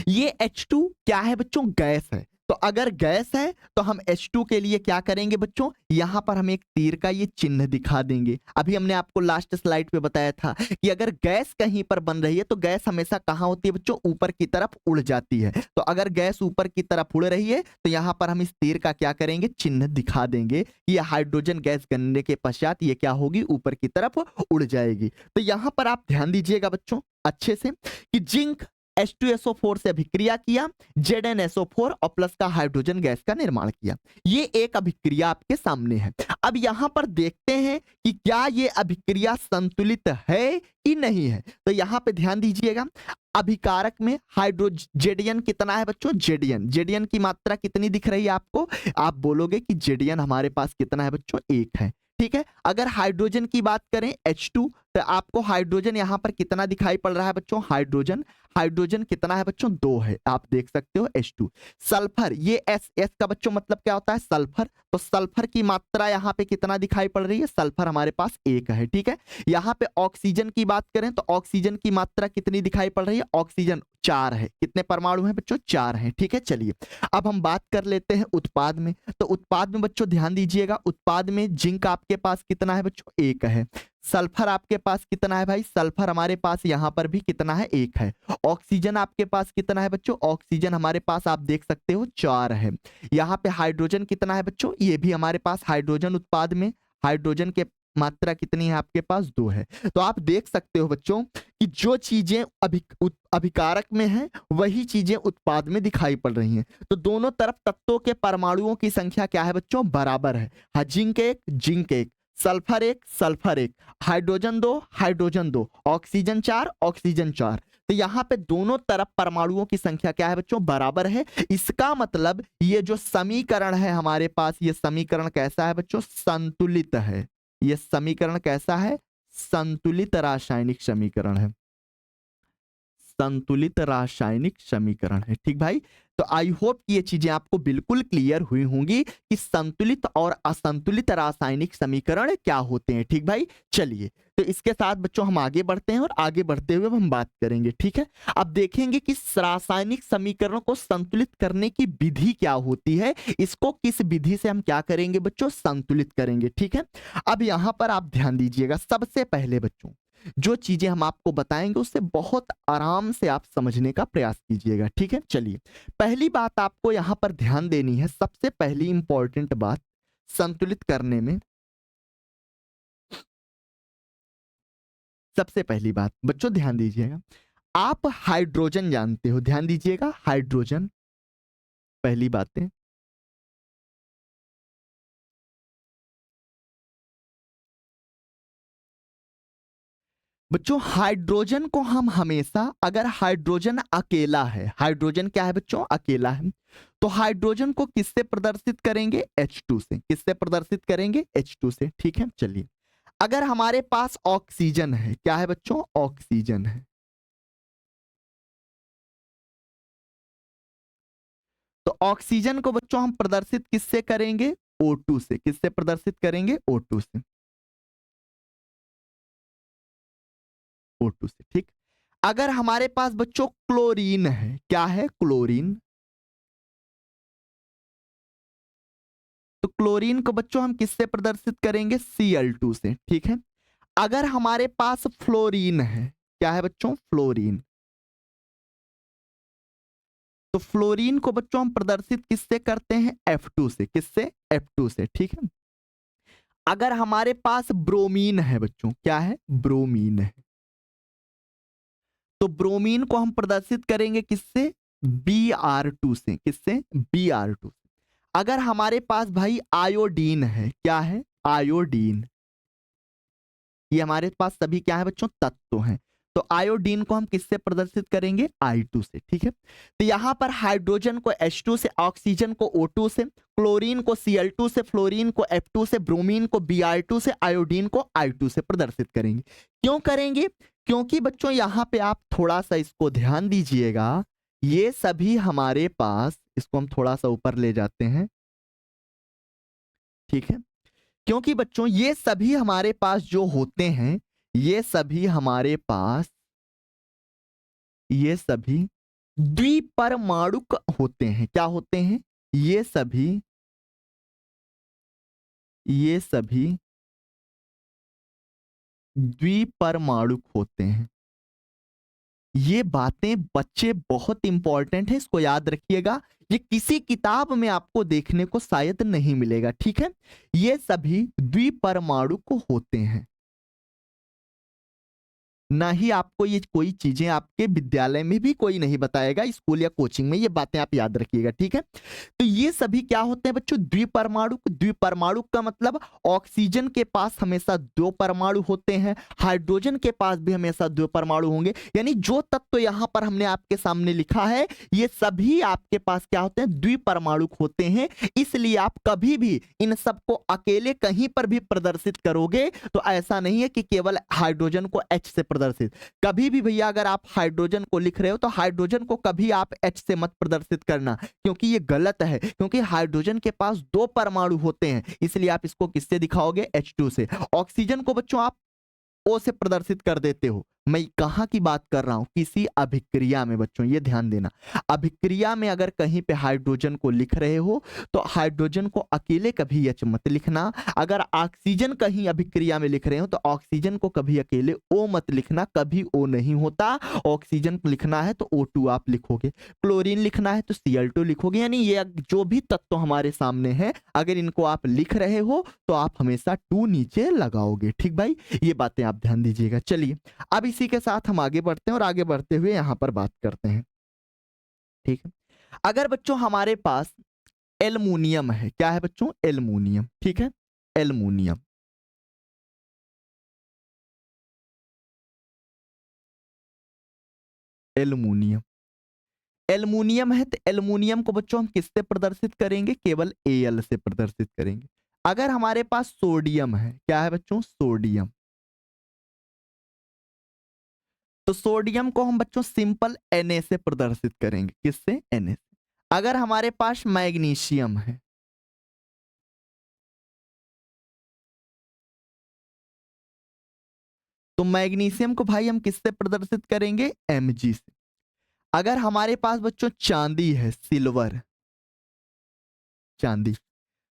S1: ये H2 क्या है बच्चों? गैस है। तो अगर गैस है तो हम H2 के लिए क्या करेंगे बच्चों? यहां पर हम एक तीर का ये चिन्ह दिखा देंगे। अभी हमने आपको लास्ट स्लाइड पे बताया था कि अगर गैस कहीं पर बन रही है तो गैस हमेशा कहां होती है बच्चों? ऊपर की तरफ उड़ जाती है। तो अगर गैस ऊपर की तरफ उड़ रही है तो यहां पर हम इस तीर का क्या करेंगे? चिन्ह दिखा देंगे। ये हाइड्रोजन गैस बनने के पश्चात ये क्या होगी? ऊपर की तरफ उड़ जाएगी। तो यहां पर आप ध्यान दीजिएगा बच्चों अच्छे से कि जिंक H2SO4 से अभिक्रिया किया, ZnSO4 और प्लस का हाइड्रोजन गैस का निर्माण किया। ये एक अभिक्रिया आपके सामने है। अब यहां पर देखते हैं कि क्या ये अभिक्रिया संतुलित है कि नहीं है। तो यहां पे ध्यान दीजिएगा, अभिकारक में जेडीएन कितना है बच्चों? जेडीएन की मात्रा कितनी दिख रही है आपको? आप बोलोगे कि जेडीएन हमारे पास कितना है बच्चों? 1 है। ठीक है, अगर हाइड्रोजन की बात करें H2, तो आपको हाइड्रोजन यहां पर कितना दिखाई पड़ रहा है बच्चों? हाइड्रोजन कितना है बच्चों? 2 है। आप देख सकते हो H2। सल्फर, ये S का बच्चों मतलब क्या होता है? सल्फर। तो सल्फर की मात्रा यहां पे कितना दिखाई पड़ रही है? सल्फर हमारे पास 1 है। ठीक है, यहां पे ऑक्सीजन की बात करें तो ऑक्सीजन की मात्रा कितनी दिखाई पड़ रही है? ऑक्सीजन 4 है। कितने परमाणु हैं बच्चों? 4 हैं। ठीक है, चलिए अब हम बात कर लेते हैं उत्पाद में। तो उत्पाद में बच्चों ध्यान दीजिएगा, उत्पाद में जिंक आपके पास कितना है बच्चों? 1 है। सल्फर आपके पास कितना है भाई? सल्फर हमारे पास यहां पर भी कितना है? 1 है। ऑक्सीजन आपके पास कितना है बच्चों? ऑक्सीजन हमारे पास आप देख सकते हो 4 है। यहाँ पे हाइड्रोजन कितना है बच्चों? ये भी हमारे पास हाइड्रोजन उत्पाद में हाइड्रोजन के मात्रा कितनी है आपके पास? 2 है। तो आप देख सकते हो बच्चों कि जो चीजें अभिकारक में है वही चीजें उत्पाद में दिखाई पड़ रही हैं। तो दोनों तरफ तत्वों के परमाणुओं की संख्या क्या है बच्चों? बराबर है। हाँ, जिंक 1, सल्फर 1, हाइड्रोजन 2, ऑक्सीजन 4। तो यहाँ पे दोनों तरफ परमाणुओं की संख्या क्या है बच्चों? बराबर है। इसका मतलब ये जो समीकरण है हमारे पास, ये समीकरण कैसा है बच्चों? संतुलित है। ये समीकरण कैसा है? संतुलित रासायनिक समीकरण है। संतुलित रासायनिक समीकरण है। ठीक भाई, तो आई होप कि ये चीजें आपको बिल्कुल क्लियर हुई होंगी कि संतुलित और असंतुलित रासायनिक समीकरण क्या होते हैं। ठीक भाई, चलिए तो इसके साथ बच्चों हम आगे बढ़ते हैं और आगे बढ़ते हुए हम बात करेंगे। ठीक है, अब देखेंगे कि रासायनिक समीकरणों को संतुलित करने की विधि क्या होती है, इसको किस विधि से हम क्या करेंगे बच्चों? संतुलित करेंगे। ठीक है, अब यहां पर आप ध्यान दीजिएगा, सबसे पहले बच्चों जो चीजें हम आपको बताएंगे उससे बहुत आराम से आप समझने का प्रयास कीजिएगा। ठीक है, चलिए पहली बात आपको यहां पर ध्यान देनी है, सबसे पहली इंपॉर्टेंट बात संतुलित करने में, सबसे पहली बात बच्चों ध्यान दीजिएगा, आप हाइड्रोजन जानते हो, ध्यान दीजिएगा हाइड्रोजन, पहली बातें बच्चों, हाइड्रोजन को हम हमेशा, अगर हाइड्रोजन अकेला है, हाइड्रोजन क्या है बच्चों? अकेला है, तो हाइड्रोजन को किससे प्रदर्शित करेंगे? H2 से। किससे प्रदर्शित करेंगे? H2 से। ठीक है, चलिए अगर हमारे पास ऑक्सीजन है, क्या है बच्चों? ऑक्सीजन है, तो ऑक्सीजन को बच्चों हम प्रदर्शित किससे करेंगे? O2 से। किससे प्रदर्शित करेंगे? O2 से। O2 से, ठीक। अगर हमारे पास बच्चों क्लोरीन है, क्या है? क्लोरीन। तो क्लोरीन को बच्चों हम किससे प्रदर्शित करेंगे? Cl2 से, ठीक है। अगर हमारे पास फ्लोरीन है, क्या है बच्चों? फ्लोरीन। तो फ्लोरीन को बच्चों हम प्रदर्शित किससे करते हैं? F2 से। किससे? F2 से, ठीक है। अगर हमारे पास ब्रोमीन है बच्चों, क्या है? ब्रोमीन है, तो ब्रोमीन को हम प्रदर्शित करेंगे किससे? Br2 से। किससे? Br2 से। अगर हमारे पास भाई आयोडीन है, क्या है? आयोडीन। ये हमारे पास सभी क्या है बच्चों? तत्व हैं। तो आयोडीन को हम किससे प्रदर्शित करेंगे? I2 से, ठीक है। तो यहां पर हाइड्रोजन को H2 से, ऑक्सीजन को O2 से, क्लोरीन को Cl2 से, फ्लोरीन को F2 से, ब्रोमीन को Br2 से, आयोडीन को I2 से प्रदर्शित करेंगे। क्यों करेंगे? क्योंकि बच्चों यहां पे आप थोड़ा सा इसको ध्यान दीजिएगा, ये सभी हमारे पास, इसको हम थोड़ा सा ऊपर ले जाते हैं, ठीक है। क्योंकि बच्चों ये सभी हमारे पास जो होते हैं, ये सभी हमारे पास, ये सभी द्विपरमाणुक होते हैं। क्या होते हैं? ये सभी द्विपरमाणुक होते हैं। ये बातें बच्चे बहुत इंपॉर्टेंट है, इसको याद रखिएगा। ये किसी किताब में आपको देखने को शायद नहीं मिलेगा, ठीक है। ये सभी द्विपरमाणुक होते हैं। ना ही आपको ये कोई चीजें आपके विद्यालय में भी कोई नहीं बताएगा, स्कूल या कोचिंग में, ये बातें आप याद रखिएगा, ठीक है। तो ये सभी क्या होते हैं बच्चों? द्विपरमाणु। द्विपरमाणु का मतलब ऑक्सीजन के पास हमेशा दो परमाणु होते हैं, हाइड्रोजन के पास भी हमेशा दो परमाणु होंगे। यानी जो तत्व यहां पर हमने आपके सामने लिखा है, ये सभी आपके पास क्या होते हैं? द्विपरमाणु होते हैं। इसलिए आप कभी भी इन सबको अकेले कहीं पर भी प्रदर्शित करोगे तो ऐसा नहीं है कि केवल हाइड्रोजन को H से प्रदर्शित। कभी भी भैया अगर आप हाइड्रोजन को लिख रहे हो तो हाइड्रोजन को कभी आप H से मत प्रदर्शित करना, क्योंकि ये गलत है। क्योंकि हाइड्रोजन के पास दो परमाणु होते हैं, इसलिए आप इसको किससे दिखाओगे? H2 से। ऑक्सीजन को बच्चों आप O से प्रदर्शित कर देते हो। मैं कहां की बात कर रहा हूं? किसी अभिक्रिया में बच्चों, ये ध्यान देना। अभिक्रिया में अगर कहीं पे हाइड्रोजन को लिख रहे हो तो हाइड्रोजन को अकेले कभी H मत लिखना। अगर ऑक्सीजन कहीं अभिक्रिया में लिख रहे हो तो ऑक्सीजन को कभी अकेले O मत लिखना, कभी O नहीं होता। ऑक्सीजन को लिखना है तो O2 आप लिखोगे, क्लोरीन लिखना है तो Cl2 लिखोगे। यानी ये जो भी तत्व हमारे सामने है, अगर इनको आप लिख रहे हो तो आप हमेशा 2 नीचे लगाओगे, ठीक भाई। ये बातें आप ध्यान दीजिएगा। चलिए अब इसी के साथ हम आगे बढ़ते हैं और आगे बढ़ते हुए यहां पर बात करते हैं, ठीक है। अगर बच्चों हमारे पास एल्युमिनियम है, क्या है बच्चों? एल्युमिनियम, ठीक है। एल्युमिनियम, एल्युमिनियम, एल्युमिनियम है तो एल्युमिनियम को बच्चों हम किससे प्रदर्शित करेंगे? केवल Al से प्रदर्शित करेंगे। अगर हमारे पास सोडियम है, क्या है बच्चों? सोडियम, तो सोडियम को हम बच्चों सिंपल Na से प्रदर्शित करेंगे। किससे? Na से। अगर हमारे पास मैग्नीशियम है, तो मैग्नीशियम को भाई हम किससे प्रदर्शित करेंगे? Mg से। अगर हमारे पास बच्चों चांदी है, सिल्वर, चांदी,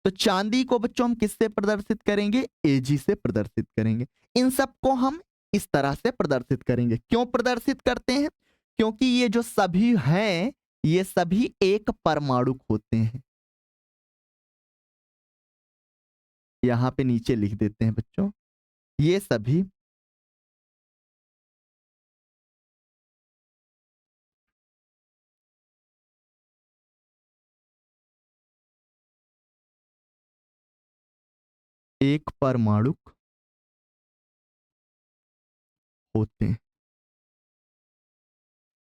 S1: तो चांदी को बच्चों हम किससे प्रदर्शित करेंगे? Ag से प्रदर्शित करेंगे। इन सबको हम इस तरह से प्रदर्शित करेंगे। क्यों प्रदर्शित करते हैं? क्योंकि ये जो सभी हैं, ये सभी एक परमाणु होते हैं। यहां पे नीचे लिख देते हैं बच्चों, ये सभी एक परमाणु होते हैं।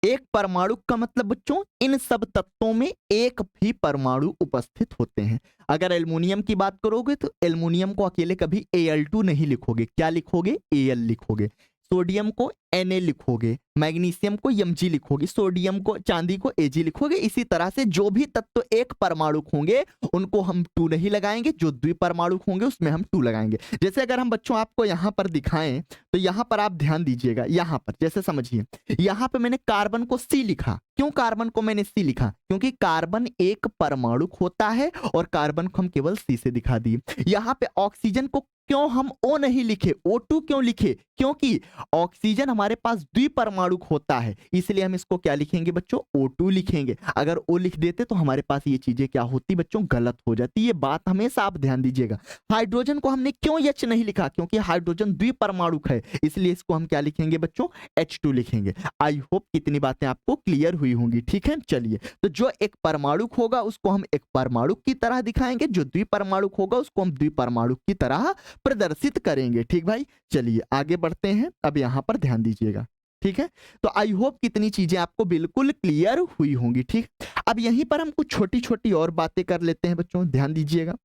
S1: एक परमाणु का मतलब बच्चों इन सब तत्वों में एक भी परमाणु उपस्थित होते हैं। अगर एल्युमिनियम की बात करोगे तो एल्युमिनियम को अकेले कभी Al2 नहीं लिखोगे, क्या लिखोगे? Al लिखोगे। सोडियम को Na लिखोगे, मैग्नीशियम को Mg लिखोगे, सोडियम को, चांदी को Ag लिखोगे। इसी तरह से जो भी तत्व एक परमाणु होंगे उनको हम 2 नहीं लगाएंगे, जो द्विपरमाणु होंगे उसमें हम 2 लगाएंगे। जैसे अगर हम बच्चों आपको यहाँ पर दिखाएं तो यहाँ पर आप ध्यान दीजिएगा, यहाँ पर जैसे समझिए, यहाँ पे मैंने कार्बन को C लिखा। क्यों कार्बन को मैंने C लिखा? क्योंकि कार्बन एक परमाणु होता है और कार्बन को हम केवल C से दिखा दिए। यहाँ पे ऑक्सीजन को क्यों हम O नहीं लिखे, O2 क्यों लिखे? क्योंकि ऑक्सीजन हमारे पास द्विपरमाणु होता है, इसलिए हम इसको क्या लिखेंगे बच्चों? O2 लिखेंगे। अगर O लिख देते तो हमारे पास ये चीजें क्या होती बच्चों? गलत हो जाती। ये बात हमेशा आप ध्यान दीजिएगा। हाइड्रोजन को हमने क्यों H नहीं लिखा? क्योंकि हाइड्रोजन द्विपरमाणु है, इसलिए इसको हम क्या लिखेंगे बच्चों? H2 लिखेंगे। आई होप कितनी बातें आपको क्लियर हुई होंगी। ठीक है, चलिए, तो जो एक परमाणु होगा उसको हम एक परमाणु की तरह दिखाएंगे, जो द्विपरमाणु होगा उसको हम द्विपरमाणु की तरह प्रदर्शित करेंगे। ठीक भाई, चलिए आगे बढ़ते हैं। अब यहां पर ध्यान दीजिएगा। ठीक है, तो आई होप कितनी चीजें आपको बिल्कुल क्लियर हुई होंगी। ठीक, अब यहीं पर हम कुछ छोटी छोटी और बातें कर लेते हैं बच्चों, ध्यान दीजिएगा।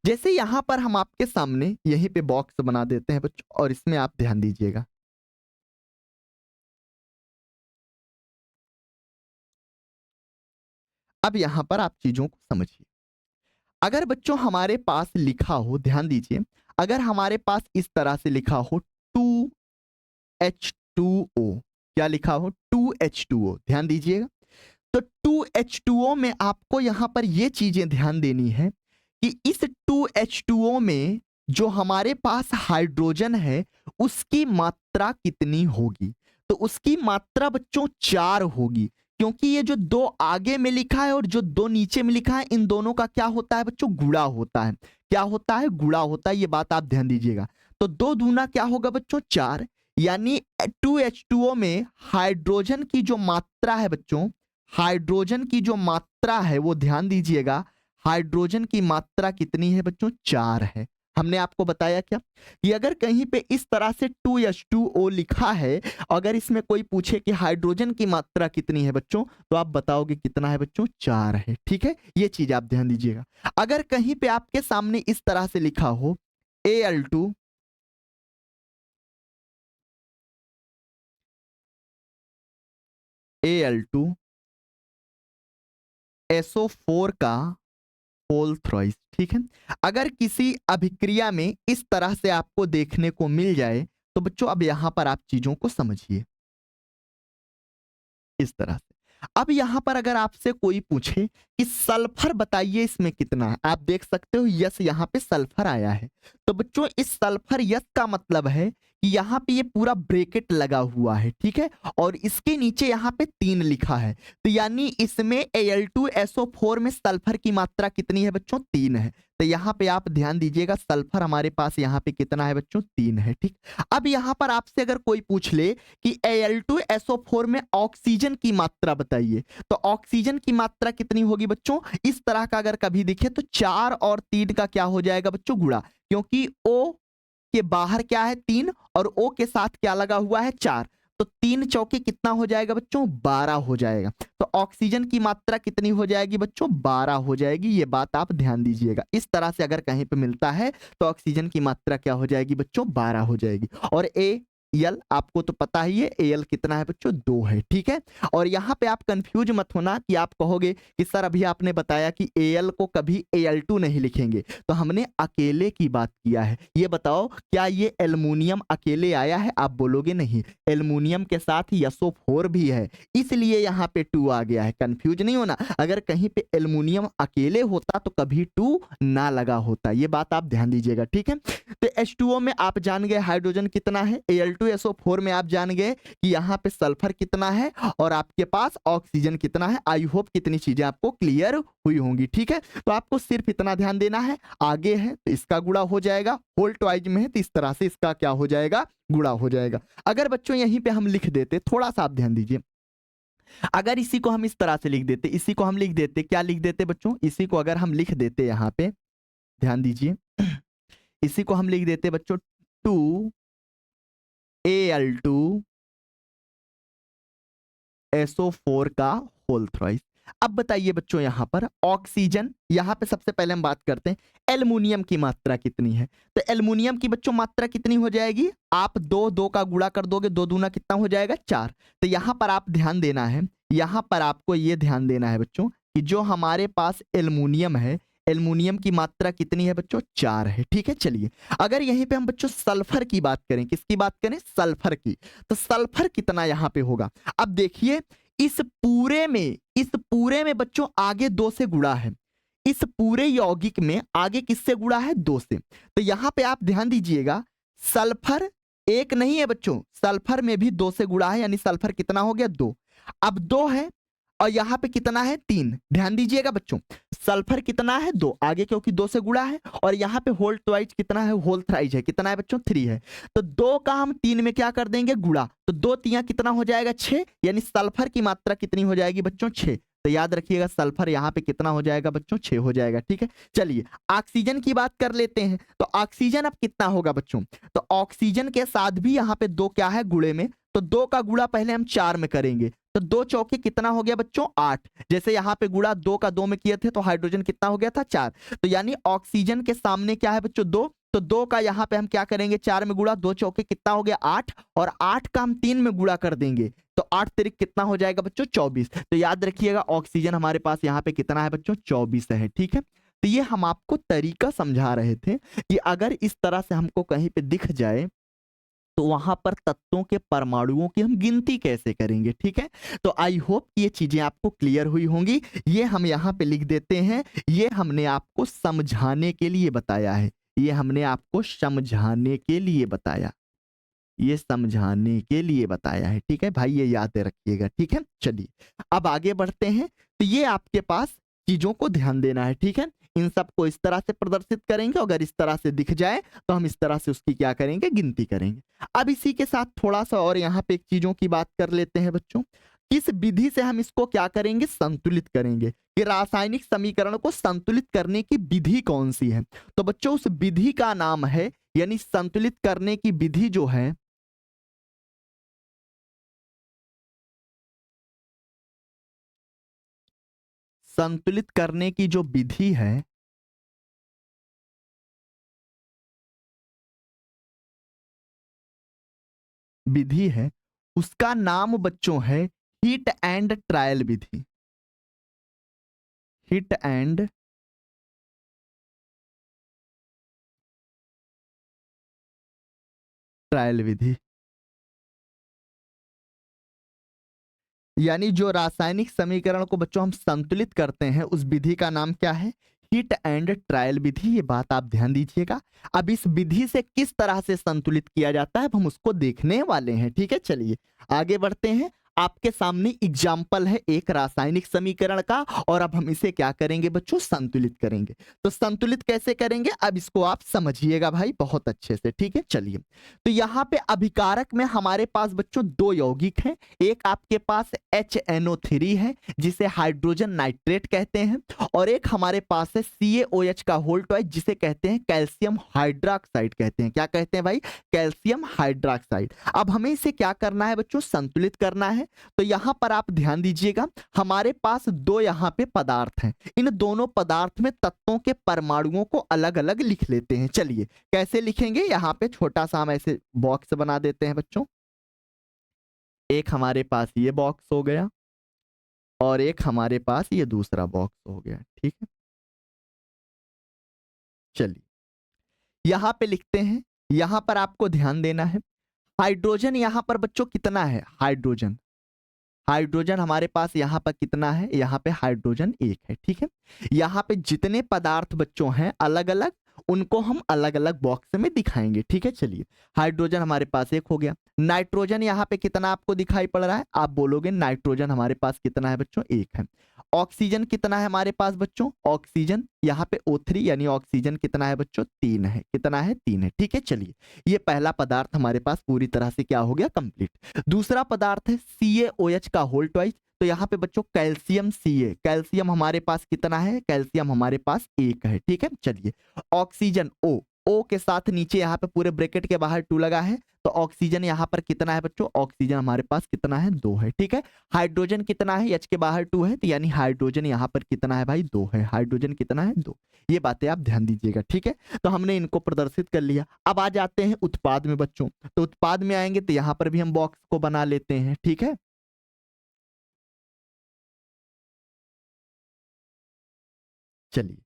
S1: जैसे यहां पर हम आपके सामने यहीं पे बॉक्स बना देते हैं बच्चों, और इसमें आप ध्यान दीजिएगा। अब यहां पर आप चीजों को समझिए। अगर बच्चों हमारे पास लिखा हो, ध्यान दीजिए, अगर हमारे पास इस तरह से लिखा हो 2H2O, क्या लिखा हो? 2H2O, ध्यान दीजिएगा। तो 2H2O में आपको यहां पर ये चीजें ध्यान देनी है कि इस 2H2O में जो हमारे पास हाइड्रोजन है उसकी मात्रा कितनी होगी? तो उसकी मात्रा बच्चों 4 होगी, क्योंकि ये जो 2 आगे में लिखा है और जो 2 नीचे में लिखा है, इन दोनों का क्या होता है बच्चों? गुणा होता है। क्या होता है? गुणा होता है। ये बात आप ध्यान दीजिएगा। तो 2 दूना क्या होगा बच्चों? 4। यानी 2H2O में हाइड्रोजन की जो मात्रा है बच्चों, हाइड्रोजन की जो मात्रा है वो ध्यान दीजिएगा, हाइड्रोजन की मात्रा कितनी है बच्चों? 4 है। हमने आपको बताया क्या कि अगर कहीं पे इस तरह से 2H2O लिखा है, अगर इसमें कोई पूछे कि हाइड्रोजन की मात्रा कितनी है बच्चों, तो आप बताओगे कितना है बच्चों? 4 है। ठीक है, ये चीज आप ध्यान दीजिएगा। अगर कहीं पे आपके सामने इस तरह से लिखा हो Al2, Al2 SO4 का होल थ्राइस। ठीक है, अगर किसी अभिक्रिया में इस तरह से आपको देखने को मिल जाए तो बच्चों अब यहां पर आप चीजों को समझिए इस तरह से। अब यहां पर अगर आपसे कोई पूछे कि सल्फर बताइए इसमें कितना है, आप देख सकते हो यस, यहां पे सल्फर आया है। तो बच्चों इस सल्फर यस का मतलब है कि यहां पे ये पूरा ब्रैकेट लगा हुआ है। ठीक है, और इसके नीचे यहां पे 3 लिखा है, तो यानी इसमें Al2SO4 में सल्फर की मात्रा कितनी है बच्चों? 3 है। तो यहाँ पे आप ध्यान दीजिएगा, सल्फर हमारे पास यहाँ पे कितना है बच्चों? 3 है। ठीक, अब यहाँ पर आपसे अगर कोई पूछ ले कि Al2SO4 में ऑक्सीजन की मात्रा बताइए, तो ऑक्सीजन की मात्रा कितनी होगी बच्चों? इस तरह का अगर कभी दिखे तो 4 और 3 का क्या हो जाएगा बच्चों? गुणा, क्योंकि O के बाहर क्या है? 3, और O के साथ क्या लगा हुआ है? 4। तो 3 चौके कितना हो जाएगा बच्चों? 12 हो जाएगा। तो ऑक्सीजन की मात्रा कितनी हो जाएगी बच्चों? 12 हो जाएगी। ये बात आप ध्यान दीजिएगा। इस तरह से अगर कहीं पे मिलता है तो ऑक्सीजन की मात्रा क्या हो जाएगी बच्चों? 12 हो जाएगी। और एल आपको तो पता ही है, एल कितना है बच्चों? 2 है। ठीक है, और यहाँ पे आप कंफ्यूज मत होना कि आप कहोगे कि सर अभी आपने बताया कि एल को कभी Al2 नहीं लिखेंगे, तो हमने अकेले की बात किया है। ये बताओ क्या ये एल्युमिनियम अकेले आया है? आप बोलोगे नहीं, एल्युमिनियम के साथ SO4 भी है, इसलिए यहाँ पे 2 आ गया है। कंफ्यूज नहीं होना, अगर कहीं पे एल्युमिनियम अकेले होता तो कभी 2 ना लगा होता। ये बात आप ध्यान दीजिएगा। ठीक है, तो H2O में आप जान गए हाइड्रोजन कितना है, Al2SO4 में आप जान गए कि यहाँ पे सल्फर कितना है, और आपके पास ऑक्सीजन कितना है। आई होप कितनी चीजें आपको क्लियर हुई होंगी। ठीक है, तो आपको सिर्फ इतना ध्यान देना है, आगे है तो इसका गुणा हो जाएगा, होल ट्वाइज में है तो इस तरह से इसका क्या हो जाएगा? गुणा हो जाएगा। अगर बच्चों यहीं पे हम लिख देते, थोड़ा सा आप ध्यान दीजिए, अगर इसी को हम इस तरह से लिख देते, इसी को हम लिख देते, क्या लिख देते बच्चों? इसी को अगर हम लिख देते यहाँ पे, ध्यान दीजिए, इसी को हम लिख देते बच्चों 2Al2SO4 का होल थ्राइस। अब बताइए बच्चों यहाँ पर ऑक्सीजन, यहाँ पे सबसे पहले हम बात करते हैं एल्युमिनियम की मात्रा कितनी है। तो एल्युमिनियम की बच्चों मात्रा कितनी हो जाएगी, आप दो दो का गुणा कर दोगे, दो दूना कितना हो जाएगा 4। तो यहाँ पर आप ध्यान देना है, यहाँ पर आपको ये ध्यान देना है बच्चों कि जो हमारे पास एल्युमिनियम है, एल्युमिनियम की मात्रा कितनी है बच्चों 4 है। ठीक है, चलिए अगर यहीं पे हम बच्चों सल्फर की बात करें, किसकी बात करें, सल्फर की, तो सल्फर कितना यहाँ पे होगा। अब देखिए इस पूरे में बच्चों आगे 2 से गुणा है, इस पूरे यौगिक में आगे किससे गुणा है 2 से। तो यहाँ पे आप ध्यान दीजिएगा सल्फर एक नहीं है बच्चों, सल्फर में भी 2 से गुणा है, यानी सल्फर कितना हो गया 2। अब 2 है और यहाँ पे कितना है 3, ध्यान दीजिएगा बच्चों सल्फर कितना है 2 आगे क्योंकि 2 से गुणा है, और यहाँ पे होल ट्वाइस कितना है, होल थ्राइस है, कितना है बच्चों 3 है। तो 2 का हम 3 में क्या कर देंगे गुणा, तो 2 तियां कितना हो जाएगा 6, यानी सल्फर की मात्रा कितनी हो जाएगी बच्चों 6। तो याद रखिएगा सल्फर यहाँ पे कितना हो जाएगा बच्चों 6 हो जाएगा। ठीक है, चलिए ऑक्सीजन की बात कर लेते हैं। तो ऑक्सीजन अब कितना होगा बच्चों, तो ऑक्सीजन के साथ भी यहाँ पे 2 क्या है गुणे में, तो 2 का गुणा पहले हम 4 में करेंगे, तो 2 चौके कितना हो गया बच्चों 8। जैसे यहाँ पे गुणा 2 का 2 में किए थे तो हाइड्रोजन कितना हो गया था 4। तो यानी ऑक्सीजन के सामने क्या है बच्चों 2, तो 2 का यहाँ पे हम क्या करेंगे 4 में गुणा, 2 चौके कितना हो गया 8, और 8 का हम 3 में गुणा कर देंगे, तो 8 तिरिक कितना हो जाएगा बच्चों 24। तो याद रखिएगा ऑक्सीजन हमारे पास यहाँ पे कितना है बच्चों 24 है। ठीक है, तो ये हम आपको तरीका समझा रहे थे कि अगर इस तरह से हमको कहीं पे दिख जाए तो वहां पर तत्वों के परमाणुओं की हम गिनती कैसे करेंगे। ठीक है, तो आई होप ये चीजें आपको क्लियर हुई होंगी। ये हम यहाँ पे लिख देते हैं, ये हमने आपको समझाने के लिए बताया है, ये हमने आपको समझाने के लिए बताया, ये समझाने के लिए बताया है। ठीक है भाई, ये याद रखिएगा। ठीक है, चलिए अब आगे बढ़ते हैं। तो ये आपके पास चीजों को ध्यान देना है। ठीक है, इन सबको इस तरह से प्रदर्शित करेंगे, अगर इस तरह से दिख जाए तो हम इस तरह से उसकी क्या करेंगे गिनती करेंगे। अब इसी के साथ थोड़ा सा और यहाँ पे एक चीजों की बात कर लेते हैं बच्चों, किस विधि से हम इसको क्या करेंगे संतुलित करेंगे, कि रासायनिक समीकरण को संतुलित करने की विधि कौन सी है। तो बच्चों उस विधि का नाम है, यानी संतुलित करने की विधि जो है, संतुलित करने की जो विधि है उसका नाम बच्चों है हीट एंड ट्रायल विधि। हीट एंड ट्रायल विधि, यानी जो रासायनिक समीकरण को बच्चों हम संतुलित करते हैं उस विधि का नाम क्या है, हीट एंड ट्रायल विधि। ये बात आप ध्यान दीजिएगा। अब इस विधि से किस तरह से संतुलित किया जाता है हम उसको देखने वाले हैं। ठीक है, चलिए आगे बढ़ते हैं। आपके सामने एग्जाम्पल है एक रासायनिक समीकरण का, और अब हम इसे क्या करेंगे बच्चों संतुलित करेंगे। तो संतुलित कैसे करेंगे अब इसको आप समझिएगा भाई बहुत अच्छे से। ठीक है, चलिए तो यहाँ पे अभिकारक में हमारे पास बच्चों 2 यौगिक हैं, एक आपके पास HNO3 है जिसे हाइड्रोजन नाइट्रेट कहते हैं, और एक हमारे पास है CaOH का होल ट्वाइस जिसे कहते हैं कैल्शियम हाइड्रोक्साइड कहते हैं। क्या कहते हैं भाई, कैल्शियम हाइड्रोक्साइड। अब हमें इसे क्या करना है बच्चों संतुलित करना है। तो यहां पर आप ध्यान दीजिएगा, हमारे पास 2 यहां पे पदार्थ हैं, इन दोनों पदार्थ में तत्वों के परमाणुओं को अलग अलग लिख लेते हैं। चलिए कैसे लिखेंगे, यहां पे छोटा सा हम ऐसे बॉक्स बना देते हैं बच्चों, एक हमारे पास ये बॉक्स हो गया और एक हमारे पास ये दूसरा बॉक्स हो गया। ठीक है, चलिए यहां पे लिखते हैं, यहां पर आपको ध्यान देना है हाइड्रोजन यहां पर बच्चों कितना है, हाइड्रोजन हाइड्रोजन हमारे पास यहाँ पर कितना है, यहाँ पे हाइड्रोजन 1 है। ठीक है, यहाँ पे जितने पदार्थ बच्चों हैं अलग अलग, उनको हम अलग अलग बॉक्स में दिखाएंगे। ठीक है, चलिए हाइड्रोजन हमारे पास 1 हो गया। नाइट्रोजन यहाँ पे कितना आपको दिखाई पड़ रहा है, आप बोलोगे नाइट्रोजन हमारे पास कितना है बच्चों 1 है। ऑक्सीजन कितना है हमारे पास बच्चों, ऑक्सीजन यहाँ पे O3 यानी ऑक्सीजन कितना है बच्चों 3 है, कितना है 3 है। ठीक है, चलिए ये पहला पदार्थ हमारे पास पूरी तरह से क्या हो गया कंप्लीट। दूसरा पदार्थ है CaOH का होल ट्वाइस, तो यहाँ पे बच्चों कैल्शियम Ca, कैल्शियम हमारे पास कितना है, कैल्शियम हमारे पास 1 है। ठीक है, चलिए ऑक्सीजन O, O के साथ नीचे यहाँ पे पूरे ब्रैकेट के बाहर 2 लगा है, तो ऑक्सीजन यहाँ पर कितना है बच्चों? ऑक्सीजन हमारे पास कितना है? 2 है, ठीक है। हाइड्रोजन कितना है? H के बाहर 2 है, तो यानी हाइड्रोजन यहाँ पर कितना है भाई? 2 है। हाइड्रोजन कितना है? 2। ये बातें आप ध्यान दीजिएगा, ठीक है। तो हमने इनको प्रदर्शित कर लिया। अब आ जाते हैं उत्पाद में बच्चों। तो उत्पाद में आएंगे तो यहाँ पर भी हम बॉक्स को बना लेते हैं, ठीक है। चलिए,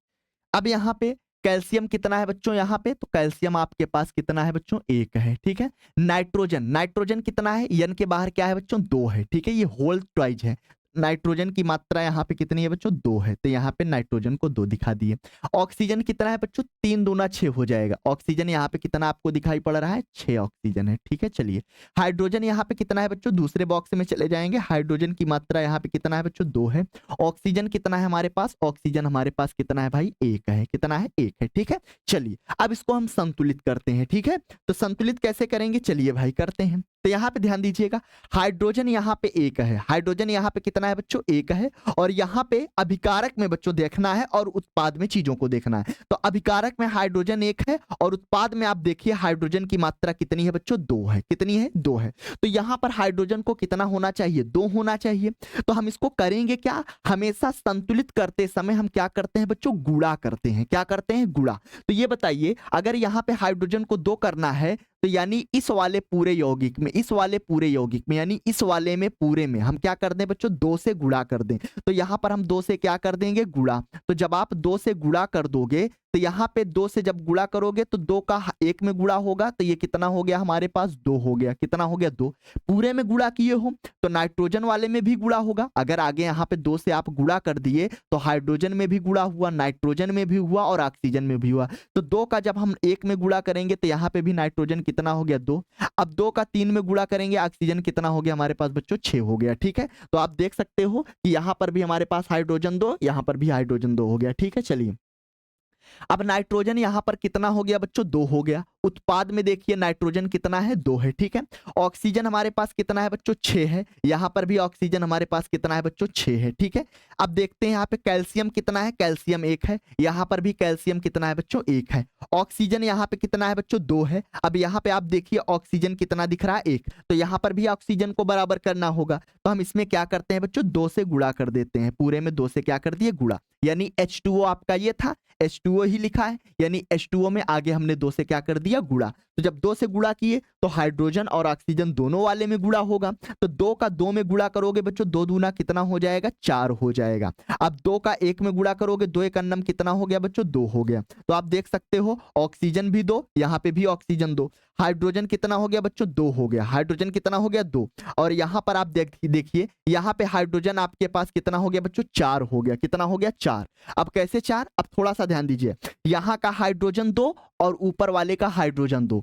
S1: अब यहाँ पे कैल्शियम कितना है बच्चों? यहाँ पे तो कैल्शियम आपके पास कितना है बच्चों? 1 है, ठीक है। नाइट्रोजन, नाइट्रोजन कितना है? n के बाहर क्या है बच्चों? 2 है, ठीक है। ये होल ट्वाइज है। नाइट्रोजन की मात्रा यहाँ पे कितनी है बच्चों? 2 है, तो यहाँ पे नाइट्रोजन को 2 दिखा दिए। ऑक्सीजन कितना है बच्चों? 3 दूना 6 हो जाएगा। ऑक्सीजन यहाँ पे कितना आपको दिखाई पड़ रहा है? 6 ऑक्सीजन है, ठीक है। चलिए, हाइड्रोजन यहाँ पे कितना है बच्चों? दूसरे बॉक्स में चले जाएंगे। हाइड्रोजन की मात्रा यहाँ पे कितना है बच्चों? 2 है। ऑक्सीजन कितना है हमारे पास? ऑक्सीजन हमारे पास कितना है भाई? 1 है। कितना है? 1 है, ठीक है। चलिए, अब इसको हम संतुलित करते हैं, ठीक है। तो संतुलित कैसे करेंगे? चलिए भाई करते हैं। तो यहाँ पे ध्यान दीजिएगा, हाइड्रोजन यहाँ पे 1 है। हाइड्रोजन यहाँ पे कितना है बच्चों? 1 है। और यहाँ पे अभिकारक में बच्चों देखना है और उत्पाद में चीजों को देखना है। तो अभिकारक में हाइड्रोजन 1 है और उत्पाद में आप देखिए हाइड्रोजन की मात्रा कितनी है बच्चों? 2 है। कितनी है? 2 है। तो यहाँ पर हाइड्रोजन को कितना होना चाहिए? 2 होना चाहिए। तो हम इसको करेंगे क्या? हमेशा संतुलित करते समय हम क्या करते हैं बच्चों? गुणा करते हैं। क्या करते हैं? गुणा। तो ये बताइए, अगर यहाँ पे हाइड्रोजन को 2 करना है, तो यानी इस वाले पूरे यौगिक में, इस वाले पूरे यौगिक में, यानी इस वाले में पूरे में हम क्या कर दें बच्चों? 2 से गुणा कर दें। तो यहाँ पर हम 2 से क्या कर देंगे? गुणा। तो जब आप 2 से गुणा कर दोगे, तो यहाँ पे 2 से जब गुणा करोगे तो 2 का 1 में गुणा होगा, तो ये कितना हो गया हमारे पास? 2 हो गया। कितना हो गया? 2। पूरे में गुणा किए हो तो नाइट्रोजन वाले में भी गुणा होगा। अगर आगे यहाँ पे 2 से आप गुणा कर दिए तो हाइड्रोजन में भी गुणा हुआ, नाइट्रोजन में भी हुआ और ऑक्सीजन में भी हुआ। तो 2 का जब हम 1 में गुणा करेंगे तो यहाँ पे भी नाइट्रोजन कितना हो गया? 2। अब 2 का 3 में गुणा करेंगे, ऑक्सीजन कितना हो गया हमारे पास बच्चों? 6 हो गया, ठीक है। तो आप देख सकते हो कि यहाँ पर भी हमारे पास हाइड्रोजन 2, यहाँ पर भी हाइड्रोजन 2 हो गया, ठीक है। चलिए, अब नाइट्रोजन यहां पर कितना हो गया बच्चों? 2 हो गया। उत्पाद में देखिए नाइट्रोजन कितना है? 2 है, ठीक है। ऑक्सीजन हमारे पास कितना है बच्चों? 6 है। यहां पर भी ऑक्सीजन हमारे पास कितना है बच्चों? 6 है, ठीक है। अब देखते हैं यहाँ पे कैल्शियम कितना है? कैल्शियम 1 है। यहां पर भी कैल्शियम कितना है बच्चों? 1 है। ऑक्सीजन यहाँ पे कितना है बच्चों? 2 है। अब यहाँ पे आप देखिए ऑक्सीजन कितना दिख रहा है? 1। तो यहाँ पर भी ऑक्सीजन को बराबर करना होगा, तो हम इसमें क्या करते हैं बच्चों? 2 से गुणा कर देते हैं। पूरे में 2 से क्या कर दिए? गुणा। यानी H2O आपका ये था, H2O ही लिखा है, यानी H2O में आगे हमने 2 से क्या कर दिया? गुणा। तो जब 2 से गुणा किए तो हाइड्रोजन और ऑक्सीजन दोनों वाले में गुणा होगा। तो 2 का 2 में गुणा करोगे बच्चों, 2 दूना कितना हो जाएगा? 4 हो जाएगा। अब 2 का 1 में गुणा करोगे, 2 एक अन्नम कितना हो गया बच्चों? 2 हो गया। तो आप देख सकते हो ऑक्सीजन भी 2, यहाँ पे भी ऑक्सीजन 2। हाइड्रोजन कितना हो गया बच्चों? 2 हो गया। हाइड्रोजन कितना हो गया? 2। और यहाँ पर आप देखिए यहाँ पे हाइड्रोजन आपके पास कितना हो गया बच्चों? 4 हो गया। कितना हो गया? 4। अब कैसे 4? अब थोड़ा सा ध्यान दीजिए, यहाँ का हाइड्रोजन 2 और ऊपर वाले का हाइड्रोजन 2,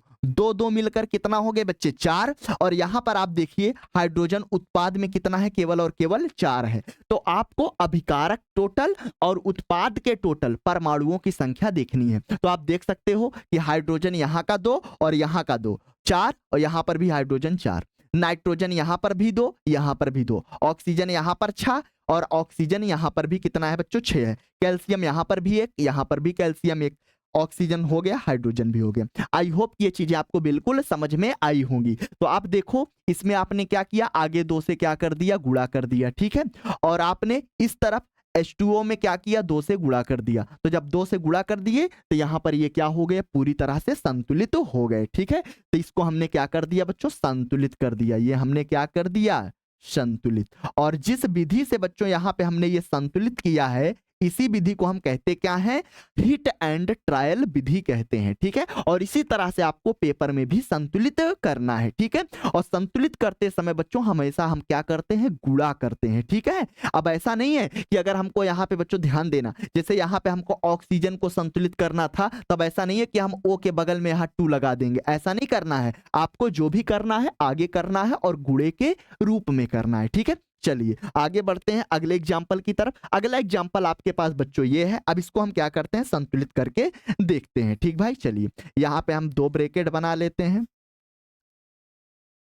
S1: 2 मिलकर कितना हो गए बच्चे? 4। और यहाँ पर आप देखिए हाइड्रोजन उत्पाद में कितना है? केवल और केवल 4 है। तो आपको अभिकारक टोटल और उत्पाद के टोटल परमाणुओं की संख्या देखनी है। तो आप देख सकते हो कि हाइड्रोजन यहाँ का 2 और यहाँ का 2, 4, और यहाँ पर भी हाइड्रोजन 4। नाइट्रोजन यहाँ पर भी 2, यहाँ पर भी 2। ऑक्सीजन यहाँ पर 6 और ऑक्सीजन यहाँ पर भी कितना है बच्चों? 6 है। कैल्शियम यहाँ पर भी 1, यहाँ पर भी कैल्शियम 1। ऑक्सीजन हो गया, हाइड्रोजन भी हो गया। आई होप ये चीजें आपको बिल्कुल समझ में आई होंगी। तो आप देखो इसमें आपने क्या किया? आगे 2 से क्या कर दिया? गुणा कर दिया, ठीक है। और आपने इस तरफ H2O में क्या किया? 2 से गुणा कर दिया। तो जब 2 से गुणा कर दिए तो यहाँ पर ये क्या हो गए? पूरी तरह से संतुलित हो गए, ठीक है। तो इसको हमने क्या कर दिया बच्चों? संतुलित कर दिया। ये हमने क्या कर दिया? संतुलित। और जिस विधि से बच्चों यहाँ पे हमने ये संतुलित किया है, इसी विधि को हम कहते क्या हैं? हिट एंड ट्रायल विधि कहते हैं, ठीक है। और इसी तरह से आपको पेपर में भी संतुलित करना है, ठीक है। और संतुलित करते समय बच्चों हमेशा हम क्या करते हैं? गुणा करते हैं, ठीक है। अब ऐसा नहीं है कि अगर हमको यहाँ पे बच्चों ध्यान देना, जैसे यहाँ पे हमको ऑक्सीजन को संतुलित करना था, तब ऐसा नहीं है कि हम O के बगल में यहाँ 2 लगा देंगे। ऐसा नहीं करना है। आपको जो भी करना है आगे करना है और गुणे के रूप में करना है, ठीक है। चलिए आगे बढ़ते हैं अगले एग्जाम्पल की तरफ। अगला एग्जाम्पल आपके पास बच्चों ये है। अब इसको हम क्या करते हैं? संतुलित करके देखते हैं, ठीक भाई। चलिए यहाँ पे हम 2 ब्रैकेट बना लेते हैं,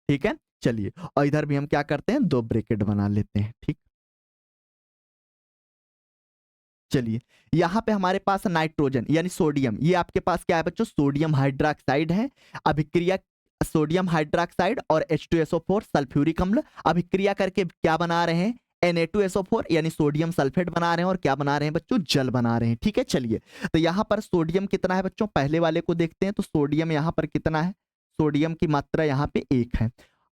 S1: ठीक है। चलिए, और इधर भी हम क्या करते हैं? 2 ब्रैकेट बना लेते हैं, ठीक। चलिए, यहाँ पे हमारे पास नाइट्रोजन यानी सोडियम, ये आपके पास क्या है बच्चों, सोडियम हाइड्रॉक्साइड है। अभिक्रिया सोडियम हाइड्रॉक्साइड और H2SO4 सल्फ्यूरिक अम्ल अभिक्रिया करके क्या बना रहे हैं, Na2SO4 यानी सोडियम सल्फेट बना रहे हैं और क्या बना रहे हैं बच्चों, जल बना रहे हैं। ठीक है, चलिए, तो यहाँ पर सोडियम कितना है बच्चों, पहले वाले को देखते हैं। तो सोडियम यहाँ पर कितना है, सोडियम की मात्रा यहाँ पे 1 है।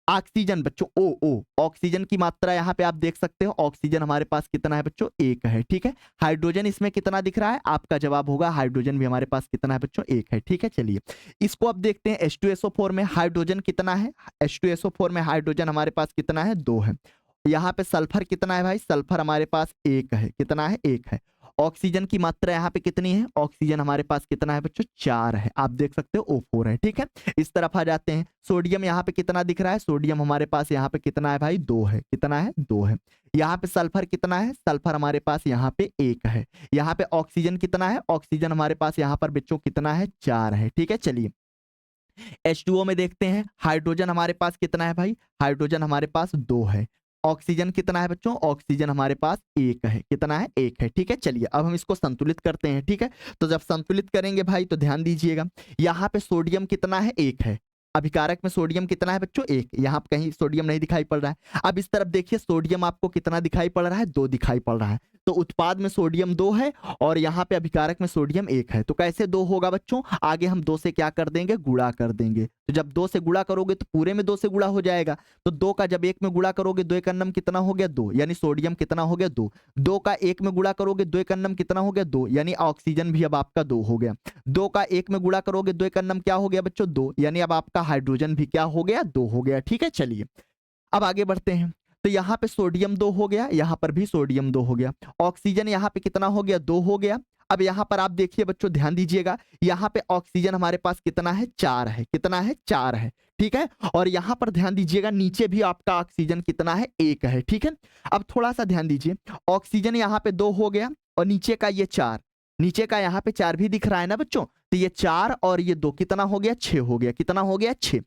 S1: ऑक्सीजन बच्चों, ओ ऑक्सीजन की मात्रा यहाँ पे आप देख सकते हो, ऑक्सीजन हमारे पास कितना है बच्चों, 1 है। ठीक है, हाइड्रोजन इसमें कितना दिख रहा है, आपका जवाब होगा हाइड्रोजन भी हमारे पास कितना है बच्चों, 1 है। ठीक है, चलिए, इसको अब देखते हैं। H2SO4 में हाइड्रोजन कितना है, H2SO4 में हाइड्रोजन हमारे पास कितना है, 2 है। यहाँ पे सल्फर कितना है भाई, सल्फर हमारे पास 1 है। कितना है, 1 है। ऑक्सीजन की मात्रा यहाँ पे कितनी है, ऑक्सीजन हमारे पास कितना है बच्चों, 4 है। आप देख सकते हो O4 है। ठीक है, इस तरफ आ जाते हैं। सोडियम यहाँ पे कितना दिख रहा है, सोडियम हमारे पास यहाँ पे कितना है भाई, 2 है। कितना है, 2 है। यहाँ पे सल्फर कितना है, सल्फर हमारे पास यहाँ पे 1 है। यहाँ पे ऑक्सीजन कितना है, ऑक्सीजन हमारे पास यहाँ पर बच्चों कितना है, 4 है। ठीक है, चलिए, H2O में देखते हैं, हाइड्रोजन हमारे पास कितना है भाई, हाइड्रोजन हमारे पास 2 है। ऑक्सीजन कितना है बच्चों, ऑक्सीजन हमारे पास 1 है। कितना है, 1 है। ठीक है, चलिए, अब हम इसको संतुलित करते हैं। ठीक है, तो जब संतुलित करेंगे भाई तो ध्यान दीजिएगा, यहाँ पे सोडियम कितना है, 1 है। अभिकारक में सोडियम कितना है बच्चों, 1। यहाँ पे कहीं सोडियम नहीं दिखाई पड़ रहा है। अब इस तरफ देखिए, सोडियम आपको कितना दिखाई पड़ रहा है, 2 दिखाई पड़ रहा है। तो उत्पाद में सोडियम 2 है और यहाँ पे अभिकारक में सोडियम 1 है। तो कैसे 2 होगा बच्चों, आगे हम 2 से क्या कर देंगे, गुणा कर देंगे। तो जब 2 से गुणा करोगे तो पूरे में 2 से गुणा हो जाएगा। तो 2 का जब 1 में गुणा करोगे, 2 एकन्नम कितना हो गया, 2, यानी सोडियम कितना हो गया, 2। 2 का 1 में गुणा करोगे, 2 एकन्नम कितना हो गया, 2, यानी ऑक्सीजन भी अब आपका 2 हो गया। 2 का 1 में गुणा करोगे, 2 एकन्नम क्या हो गया बच्चों, 2, यानी अब आपका हाइड्रोजन भी क्या हो गया, 2 हो गया। ठीक है, चलिए, अब आगे बढ़ते हैं। तो यहाँ पे सोडियम 2 हो गया, यहाँ पर भी सोडियम 2 हो गया। ऑक्सीजन यहाँ पे कितना हो गया, 2 हो गया। अब यहाँ पर आप देखिए बच्चों, ध्यान दीजिएगा, यहाँ पे ऑक्सीजन हमारे पास कितना है, 4 है। कितना है, 4 है। ठीक है, और यहाँ पर ध्यान दीजिएगा, नीचे भी आपका ऑक्सीजन कितना है, 1 है। ठीक है, अब थोड़ा सा ध्यान दीजिए, ऑक्सीजन यहाँ पे 2 हो गया और नीचे का ये 4, नीचे का यहाँ पे 4 भी दिख रहा है ना बच्चों, तो ये 4 और ये 2 कितना हो गया, 6 हो गया। कितना हो गया, 6।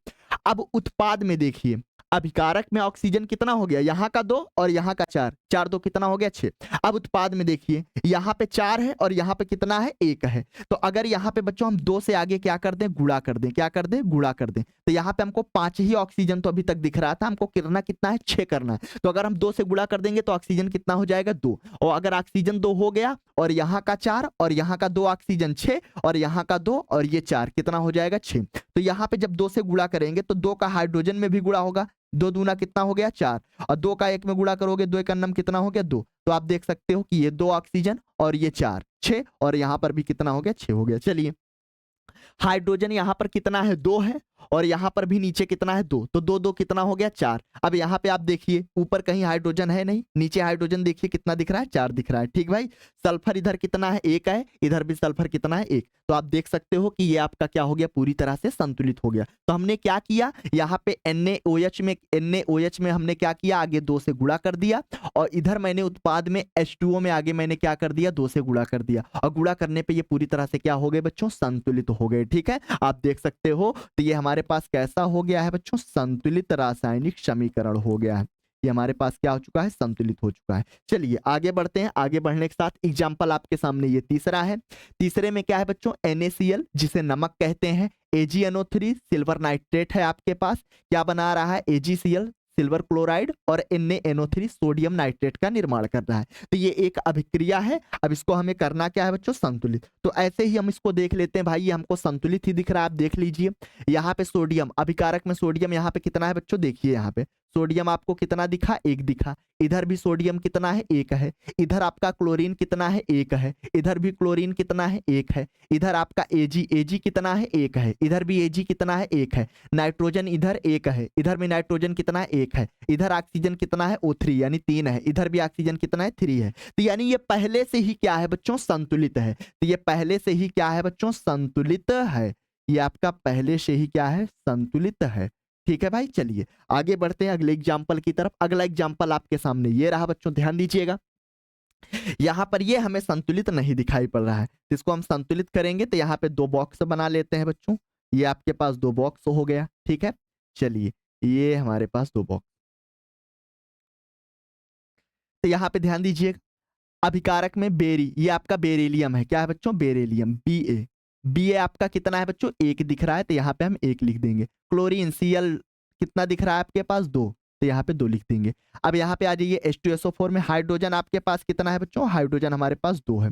S1: अब उत्पाद में देखिए, अभिकारक में ऑक्सीजन कितना हो गया, यहाँ का 2 और यहाँ का 4, 4 2 कितना हो गया, 6। अब उत्पाद में देखिए, यहाँ पे 4 है और यहाँ पे कितना है, 1 है। तो अगर यहाँ पे बच्चों हम 2 से आगे क्या कर दें, गुणा कर दें। क्या कर दें, गुणा कर दें। तो यहाँ पे हमको 5 ही ऑक्सीजन तो अभी तक दिख रहा था, हमको करना कितना है, 6 करना है। तो अगर हम 2 से गुणा कर देंगे तो ऑक्सीजन कितना हो जाएगा, 2। और अगर ऑक्सीजन 2 हो गया और यहाँ का 4 और यहाँ का 2 ऑक्सीजन 6 और यहाँ का 2 और ये 4 कितना हो जाएगा, 6। तो यहाँ पे जब 2 से गुणा करेंगे तो 2 का हाइड्रोजन में भी गुणा होगा, 2 दूना कितना हो गया, 4, और 2 का 1 में गुणा करोगे, 2 एकन्नम कितना हो गया, 2। तो आप देख सकते हो कि ये 2 ऑक्सीजन और ये 4, 6, और यहाँ पर भी कितना हो गया, 6 हो गया। चलिए, हाइड्रोजन यहाँ पर कितना है, 2 है और यहाँ पर भी नीचे कितना है, 2। तो 2 2 कितना हो गया, 4। अब यहाँ पे आप देखिए, ऊपर कहीं हाइड्रोजन है नहीं, नीचे हाइड्रोजन देखिए कितना दिख रहा है, 4 दिख रहा है। ठीक भाई, सल्फर इधर कितना है, 1 है, इधर भी सल्फर कितना है, 1। तो आप देख सकते हो कि ये आपका क्या हो गया, पूरी तरह से संतुलित हो गया। तो हमने क्या किया, यहाँ पे NaOH में हमने क्या किया, आगे 2 से गुणा कर दिया, और इधर मैंने उत्पाद में H2O में आगे मैंने क्या कर दिया, 2 से गुणा कर दिया, और गुणा करने पे ये पूरी तरह से क्या हो गए बच्चों, संतुलित हो गए। ठीक है, आप देख सकते हो, तो ये हमारे पास कैसा हो गया है बच्चों, संतुलित रासायनिक समीकरण हो गया है। ये हमारे पास क्या हो चुका है, संतुलित हो चुका है। चलिए आगे बढ़ते हैं। आगे बढ़ने के साथ एग्जाम्पल आपके सामने ये तीसरा है। तीसरे में क्या है बच्चों, NaCl जिसे नमक कहते हैं, AgNO3 सिल्वर नाइट्रेट है आपके पास, क्या बना रहा है, AgCl सिल्वर क्लोराइड, और NaNO3 सोडियम नाइट्रेट का निर्माण कर रहा है। तो ये एक अभिक्रिया है। अब इसको हमें करना क्या है बच्चों, संतुलित। तो ऐसे ही हम इसको देख लेते हैं भाई, ये हमको संतुलित ही दिख रहा है। आप देख लीजिए, यहाँ पे सोडियम, अभिकारक में सोडियम यहाँ पे कितना है बच्चों, देखिए यहाँ पे सोडियम आपको कितना दिखा, 1 दिखा। इधर भी सोडियम कितना है, 1 है। इधर आपका क्लोरीन कितना है, 1 है। इधर भी क्लोरीन कितना है, 1 है। इधर आपका Ag कितना है, 1 है। इधर भी Ag कितना है, 1 है। नाइट्रोजन इधर 1 है, इधर भी नाइट्रोजन कितना है, 1 है। इधर ऑक्सीजन कितना है, O3 यानी 3 है। इधर भी ऑक्सीजन कितना है, 3 है। तो यानी ये पहले से ही क्या है बच्चों, संतुलित है। तो ये पहले से ही क्या है बच्चों, संतुलित है। ये आपका पहले से ही क्या है, संतुलित है। ठीक है भाई, चलिए आगे बढ़ते हैं अगले एग्जाम्पल की तरफ। अगला एग्जाम्पल आपके सामने ये रहा बच्चों, ध्यान दीजिएगा। यहाँ पर ये हमें संतुलित नहीं दिखाई पड़ रहा है, तो इसको हम संतुलित करेंगे। तो यहाँ पे 2 बॉक्स बना लेते हैं बच्चों। ये आपके पास 2 बॉक्स हो गया। ठीक है, चलिए ये हमारे पास 2 बॉक्स। तो यहाँ पे ध्यान दीजिएगा, अभिकारक में बेरी, ये आपका बेरिलियम है, क्या है बच्चों, बेरिलियम, बी ए आपका कितना है बच्चों, 1 दिख रहा है, तो यहाँ पे हम 1 लिख देंगे। क्लोरीन Cl कितना दिख रहा है आपके पास, 2, तो यहाँ पे 2 लिख देंगे। अब यहाँ पे आ जाइए H2SO4 में हाइड्रोजन आपके पास कितना है बच्चों, हाइड्रोजन हमारे पास 2 है।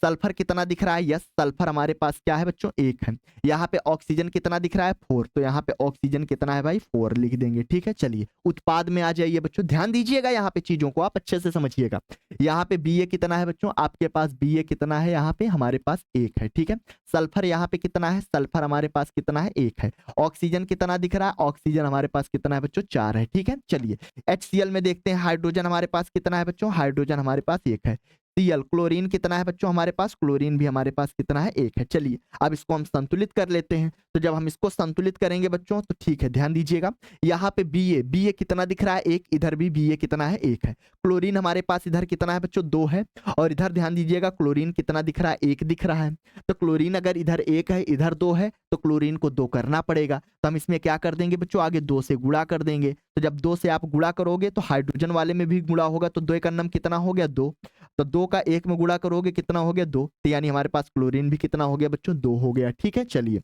S1: सल्फर कितना दिख रहा है, यस सल्फर हमारे पास क्या है बच्चों, 1 है। यहाँ पे ऑक्सीजन कितना दिख रहा है, 4, तो यहाँ पे ऑक्सीजन कितना है भाई, 4 लिख देंगे, ठीक है। चलिए उत्पाद में आ जाइए बच्चों, ध्यान दीजिएगा यहाँ पे, चीजों को आप अच्छे से समझिएगा। यहाँ पे Ba कितना है बच्चों, आपके पास Ba कितना है, यहाँ पे हमारे पास 1 है, ठीक है। सल्फर यहाँ पे कितना है, सल्फर हमारे पास कितना है, 1 है। ऑक्सीजन कितना दिख रहा है, ऑक्सीजन हमारे पास कितना है बच्चों, 4 है, ठीक है। चलिए HCl में देखते हैं, हाइड्रोजन हमारे पास कितना है बच्चों, हाइड्रोजन हमारे पास 1 है। Cl क्लोरीन कितना है बच्चों हमारे पास, क्लोरीन भी हमारे पास कितना है, 1 है। चलिए अब इसको हम संतुलित कर लेते हैं। तो जब हम इसको संतुलित करेंगे बच्चों, तो ठीक है ध्यान दीजिएगा, यहाँ पे Ba कितना दिख रहा है, 1, इधर भी Ba कितना है, 1 है। क्लोरीन हमारे पास इधर कितना है बच्चों, 2 है, और इधर ध्यान दीजिएगा क्लोरीन कितना दिख रहा है, 1 दिख रहा है। तो क्लोरीन अगर इधर 1 है, इधर 2 है, तो क्लोरीन को 2 करना पड़ेगा। तो हम इसमें क्या कर देंगे बच्चों, आगे 2 से गुणा कर देंगे। तो जब 2 से आप गुणा करोगे तो हाइड्रोजन वाले में भी गुणा होगा, तो 2 एक अन्नम कितना हो गया, 2, तो 2 का 1 में गुणा करोगे कितना हो गया, 2, तो यानी हमारे पास क्लोरीन भी कितना हो गया बच्चों, 2 हो गया, ठीक है। चलिए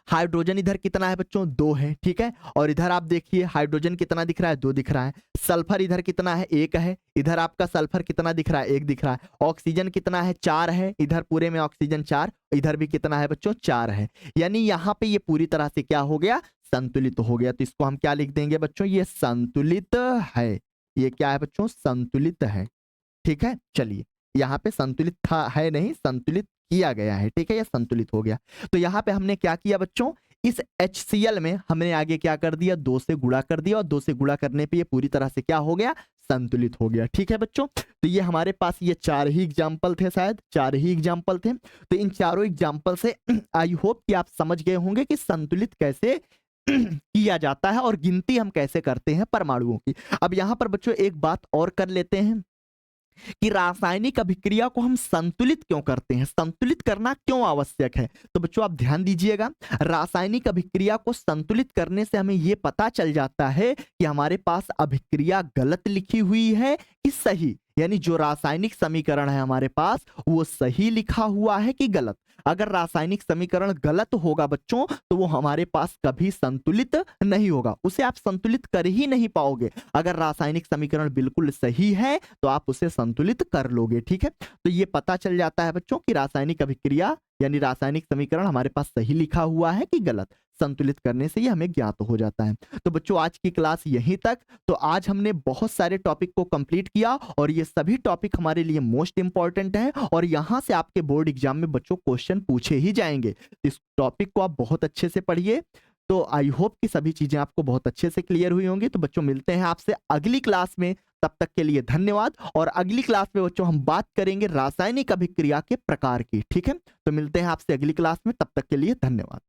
S1: हाइड्रोजन इधर कितना है बच्चों, 2 है, ठीक है। और इधर आप देखिए हाइड्रोजन कितना दिख रहा है, 2 दिख रहा है। सल्फर इधर कितना है, 1 है, इधर आपका सल्फर कितना दिख रहा है, 1 दिख रहा है। ऑक्सीजन कितना है, 4 है, इधर पूरे में ऑक्सीजन 4, इधर भी कितना है बच्चों, 4 है। यानी यहाँ पे ये पूरी तरह से क्या हो गया, संतुलित हो गया। तो इसको हम क्या लिख देंगे बच्चों, ये संतुलित है, ये क्या है बच्चों, संतुलित है, ठीक है। चलिए यहाँ पे संतुलित था है नहीं, संतुलित किया गया है, ठीक है, यह संतुलित हो गया। तो यहाँ पे हमने क्या किया बच्चों, इस HCl में हमने आगे क्या कर दिया, 2 से गुणा कर दिया, और 2 से गुणा करने पे ये पूरी तरह से क्या हो गया, संतुलित हो गया, ठीक है बच्चों। तो ये हमारे पास ये 4 ही एग्जाम्पल थे, शायद 4 ही एग्जाम्पल थे। तो इन चारों एग्जाम्पल से आई होप कि आप समझ गए होंगे कि संतुलित कैसे किया जाता है और गिनती हम कैसे करते हैं परमाणुओं की। अब यहाँ पर बच्चों एक बात और कर लेते हैं कि रासायनिक अभिक्रिया को हम संतुलित क्यों करते हैं, संतुलित करना क्यों आवश्यक है। तो बच्चों आप ध्यान दीजिएगा, रासायनिक अभिक्रिया को संतुलित करने से हमें यह पता चल जाता है कि हमारे पास अभिक्रिया गलत लिखी हुई है कि सही, यानी जो रासायनिक समीकरण है हमारे पास वो सही लिखा हुआ है कि गलत। अगर रासायनिक समीकरण गलत होगा बच्चों, तो वो हमारे पास कभी संतुलित नहीं होगा, उसे आप संतुलित कर ही नहीं पाओगे। अगर रासायनिक समीकरण बिल्कुल सही है तो आप उसे संतुलित कर लोगे, ठीक है। तो ये पता चल जाता है बच्चों कि रासायनिक अभिक्रिया यानी रासायनिक समीकरण हमारे पास सही लिखा हुआ है कि गलत, संतुलित करने से ये हमें ज्ञात हो जाता है। तो बच्चों आज की क्लास यहीं तक। तो आज हमने बहुत सारे टॉपिक को कंप्लीट किया और ये सभी टॉपिक हमारे लिए मोस्ट इंपॉर्टेंट है और यहाँ से आपके बोर्ड एग्जाम में बच्चों क्वेश्चन पूछे ही जाएंगे। इस टॉपिक को आप बहुत अच्छे से पढ़िए। तो आई होप कि सभी चीजें आपको बहुत अच्छे से क्लियर हुई होंगी। तो बच्चों मिलते हैं आपसे अगली क्लास में, तब तक के लिए धन्यवाद। और अगली क्लास में बच्चों हम बात करेंगे रासायनिक अभिक्रिया के प्रकार की, ठीक है। तो मिलते हैं आपसे अगली क्लास में, तब तक के लिए धन्यवाद।